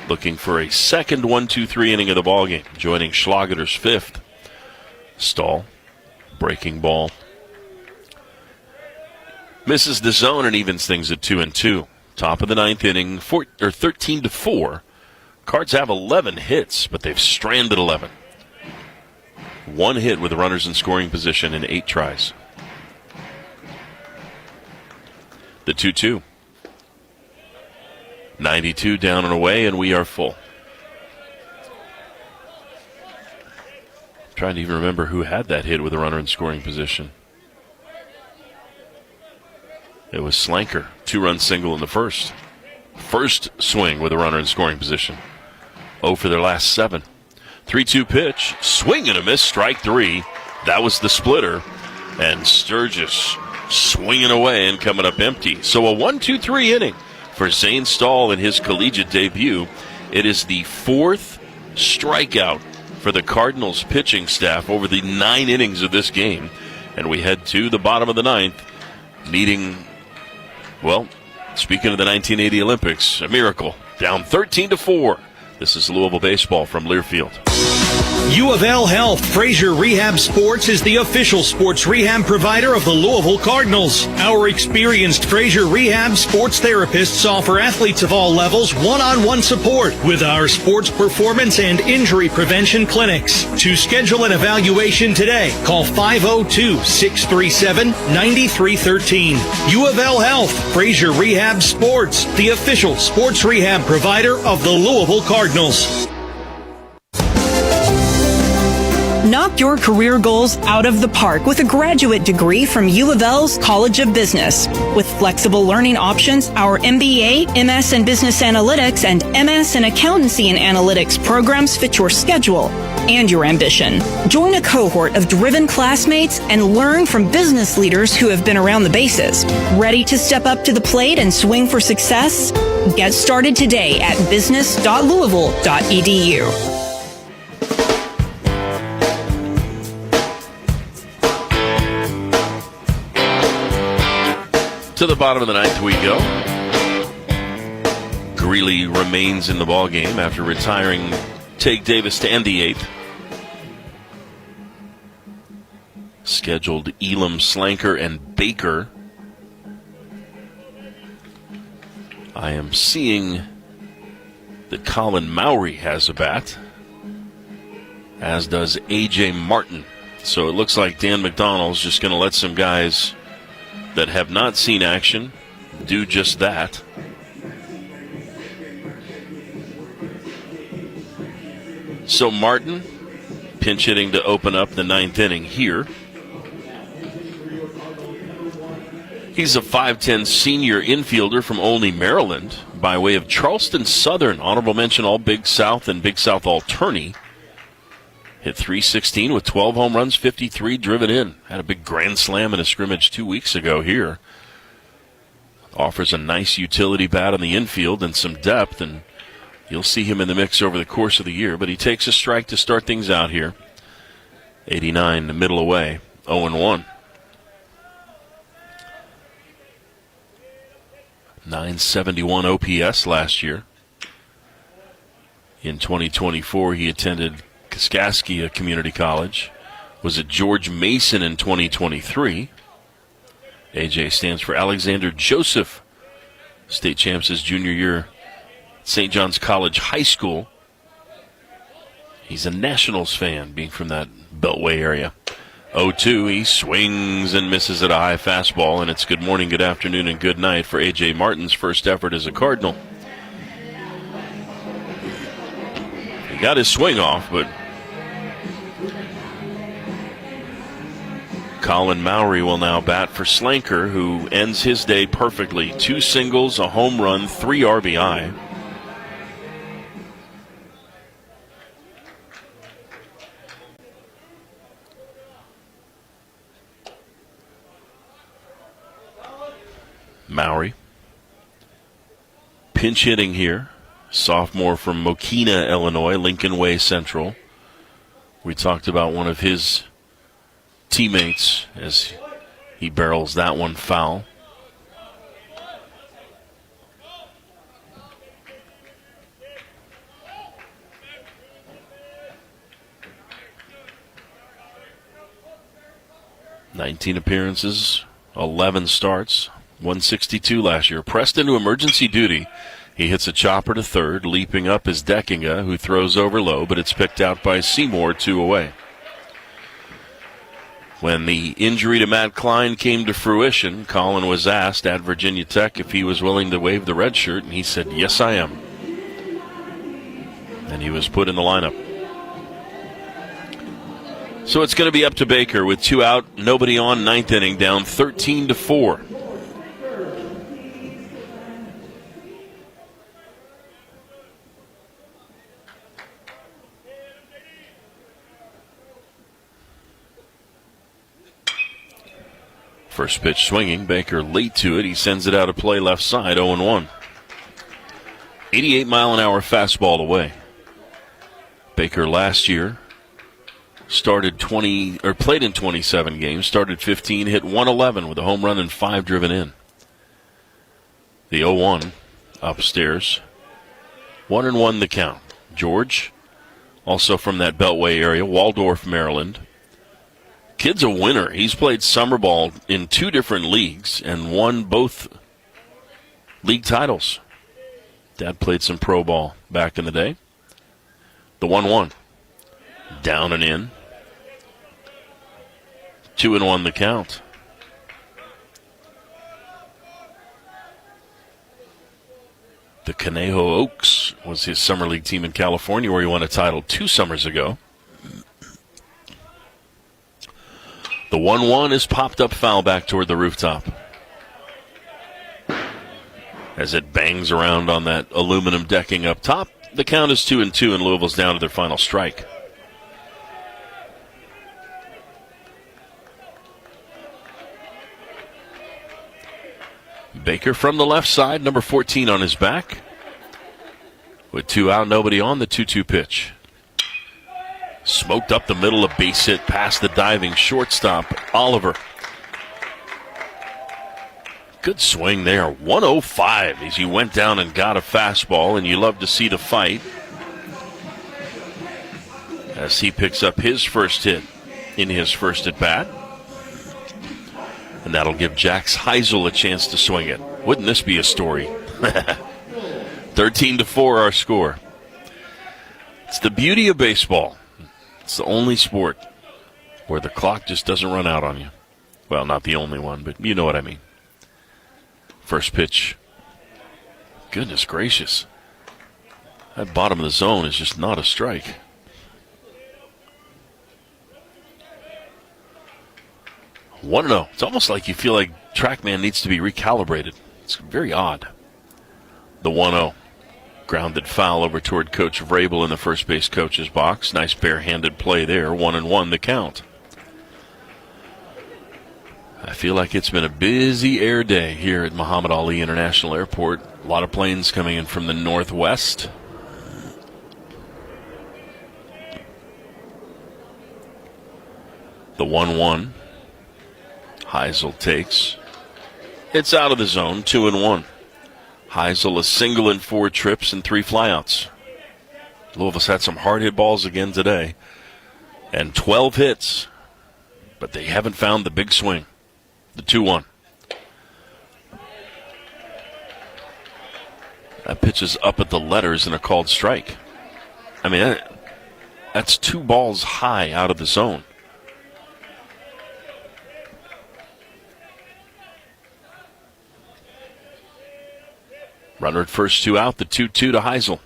looking for a second 1-2-3 inning of the ballgame, joining Schlager's fifth. Stahl, breaking ball. Misses the zone and evens things at 2-2. Top of the ninth inning, 13-4. Cards have 11 hits, but they've stranded 11. One hit with runners in scoring position in 8 tries. The 2-2. 92 down and away, and we are full. Trying to even remember who had that hit with a runner in scoring position. It was Slanker, 2-run single in the first. First swing with a runner in scoring position. 0 for their last 7. 3-2 pitch, swing and a miss, strike 3. That was the splitter, and Sturgis swinging away and coming up empty. So a 1-2-3 inning for Zane Stahl in his collegiate debut. It is the 4th strikeout for the Cardinals pitching staff over the 9 innings of this game. And we head to the bottom of the 9th, needing, well, speaking of the 1980 Olympics, a miracle. Down 13-4. This is Louisville Baseball from Learfield. U of L Health Fraser Rehab Sports is the official sports rehab provider of the Louisville Cardinals. Our experienced Fraser Rehab sports therapists offer athletes of all levels one-on-one support with our sports performance and injury prevention clinics. To schedule an evaluation today, call 502-637-9313. U of L Health Fraser Rehab Sports, the official sports rehab provider of the Louisville Cardinals. Knock your career goals out of the park with a graduate degree from U of L's College of Business. With flexible learning options, our MBA, MS in Business Analytics, and MS in Accountancy and Analytics programs fit your schedule and your ambition. Join a cohort of driven classmates and learn from business leaders who have been around the bases. Ready to step up to the plate and swing for success? Get started today at business.louisville.edu. To the bottom of the 9th we go. Greeley remains in the ballgame after retiring Tate Davis to end the 8th. Scheduled Elam, Slanker, and Baker. I am seeing that Colin Mowry has a bat, as does A.J. Martin. So it looks like Dan McDonald's just going to let some guys that have not seen action do just that. So Martin, pinch hitting to open up the 9th inning here. He's a 5'10 senior infielder from Olney, Maryland, by way of Charleston Southern. Honorable mention All Big South and Big South All Tourney. Hit .316 with 12 home runs, 53 driven in. Had a big grand slam in a scrimmage 2 weeks ago here. Offers a nice utility bat on the infield and some depth, and you'll see him in the mix over the course of the year. But he takes a strike to start things out here. 89, the middle away, 0-1. 971 OPS last year. In 2024, he attended Kaskaskia Community College, was at George Mason in 2023. AJ stands for Alexander Joseph. State champs his junior year, St. John's College High School. He's a Nationals fan, being from that Beltway area. 0-2, he swings and misses at a high fastball, and it's good morning, good afternoon, and good night for A.J. Martin's first effort as a Cardinal. He got his swing off, but Colin Mowry will now bat for Slanker, who ends his day perfectly. 2 singles, a home run, 3 RBI. Mowry. Pinch hitting here. Sophomore from Mokina, Illinois, Lincoln Way Central. We talked about one of his teammates as he barrels that one foul. 19 appearances, 11 starts, 162 last year. Pressed into emergency duty. He hits a chopper to third, leaping up is Deckinga, who throws over low, but it's picked out by Seymour, 2 away. When the injury to Matt Klein came to fruition, Colin was asked at Virginia Tech if he was willing to waive the red shirt, and he said, "Yes, I am." And he was put in the lineup. So it's going to be up to Baker with 2 out, nobody on, 9th inning, down 13-4. First pitch swinging, Baker late to it. He sends it out of play left side, 0-1. 88-mile-an-hour fastball away. Baker last year played in 27 games, started 15, hit 111 with a home run and 5 driven in. The 0-1 upstairs. 1-1 the count. George, also from that Beltway area, Waldorf, Maryland. Kid's a winner. He's played summer ball in 2 different leagues and won both league titles. Dad played some pro ball back in the day. The 1-1. Down and in. 2-1 the count. The Conejo Oaks was his summer league team in California where he won a title 2 summers ago. The 1-1 is popped up foul back toward the rooftop. As it bangs around on that aluminum decking up top, the count is 2-2 and Louisville's down to their final strike. Baker from the left side, number 14 on his back. With 2 out, nobody on, the 2-2 pitch. Smoked up the middle, a base hit past the diving shortstop, Oliver. Good swing there. 105 as he went down and got a fastball, and you love to see the fight as he picks up his first hit in his first at-bat. And that'll give Jax Heisel a chance to swing it. Wouldn't this be a story? 13-4 our score. It's the beauty of baseball. It's the only sport where the clock just doesn't run out on you. Well, not the only one, but you know what I mean. First pitch. Goodness gracious. That bottom of the zone is just not a strike. One to 0. It's almost like you feel like TrackMan needs to be recalibrated. It's very odd. The 1-0. Grounded foul over toward Coach Vrabel in the first base coach's box. Nice barehanded play there. 1-1 the count. I feel like it's been a busy air day here at Muhammad Ali International Airport. A lot of planes coming in from the northwest. The 1-1. Heisel takes. It's out of the zone, 2-1. Heisel a single in 4 trips and 3 flyouts. Louisville's had some hard hit balls again today. And 12 hits. But they haven't found the big swing. The 2-1. That pitch is up at the letters and a called strike. I mean, that's 2 balls high out of the zone. Runner at first, 2 out, the 2-2 to Heisel.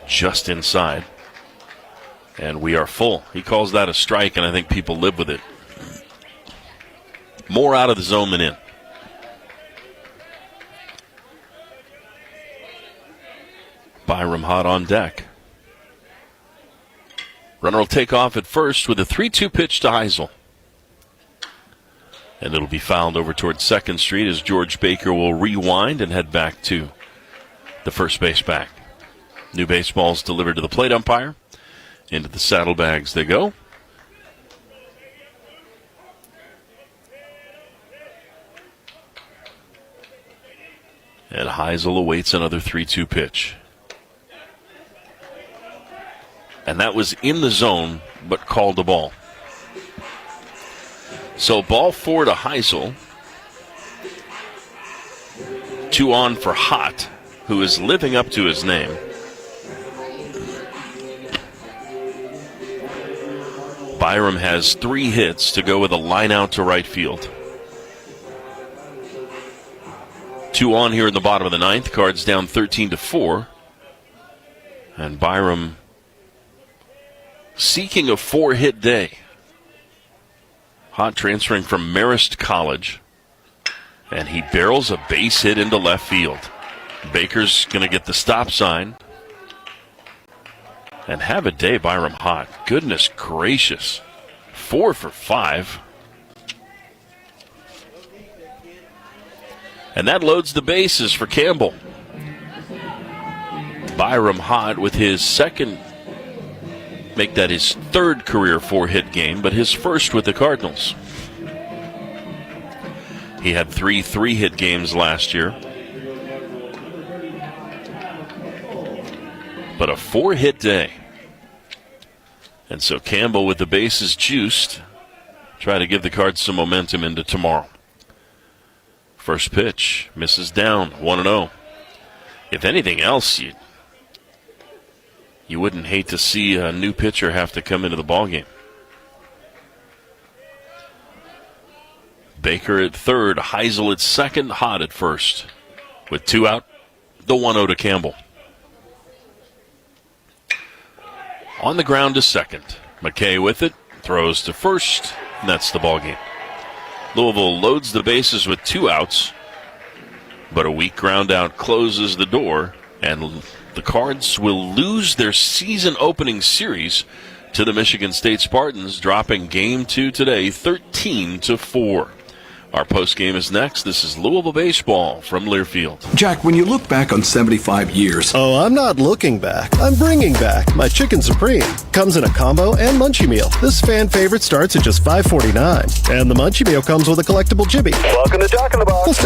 Just inside. And we are full. He calls that a strike, and I think people live with it. More out of the zone than in. Byram hot on deck. Runner will take off at first with a 3-2 pitch to Heisel. And it'll be fouled over towards 2nd Street as George Baker will rewind and head back to the first base back. New baseballs delivered to the plate umpire. Into the saddlebags they go. And Heisel awaits another 3-2 pitch. and that was in the zone, but called a ball. So ball 4 to Heisel. 2 on for Hott, who is living up to his name. Byram has 3 hits to go with a line out to right field. 2 on here in the bottom of the 9th. Cards down 13-4. And Byram seeking a 4-hit day. Hott transferring from Marist College. And he barrels a base hit into left field. Baker's going to get the stop sign. And have a day, Byram Hott. Goodness gracious. 4 for 5. And that loads the bases for Campbell. Byram Hott with his second, make that his 3rd career 4-hit game, but his first with the Cardinals. He had 3 3-hit games last year. But a 4-hit day. And so Campbell with the bases juiced, try to give the Cards some momentum into tomorrow. First pitch, misses down, 1-0. If anything else, you wouldn't hate to see a new pitcher have to come into the ballgame. Baker at third, Heisel at second, Hott at first. With 2 out, the 1-0 to Campbell. On the ground to second. McKay with it, throws to first, and that's the ballgame. Louisville loads the bases with 2 outs, but a weak ground out closes the door, and the Cards will lose their season opening series to the Michigan State Spartans, dropping game 2 today, 13-4. Our postgame is next. This is Louisville Baseball from Learfield. Jack, when you look back on 75 years... Oh, I'm not looking back. I'm bringing back my Chicken Supreme. Comes in a combo and munchie meal. This fan favorite starts at just $5.49. And the munchie meal comes with a collectible jibby. Welcome to Jock in the Box. Full stack.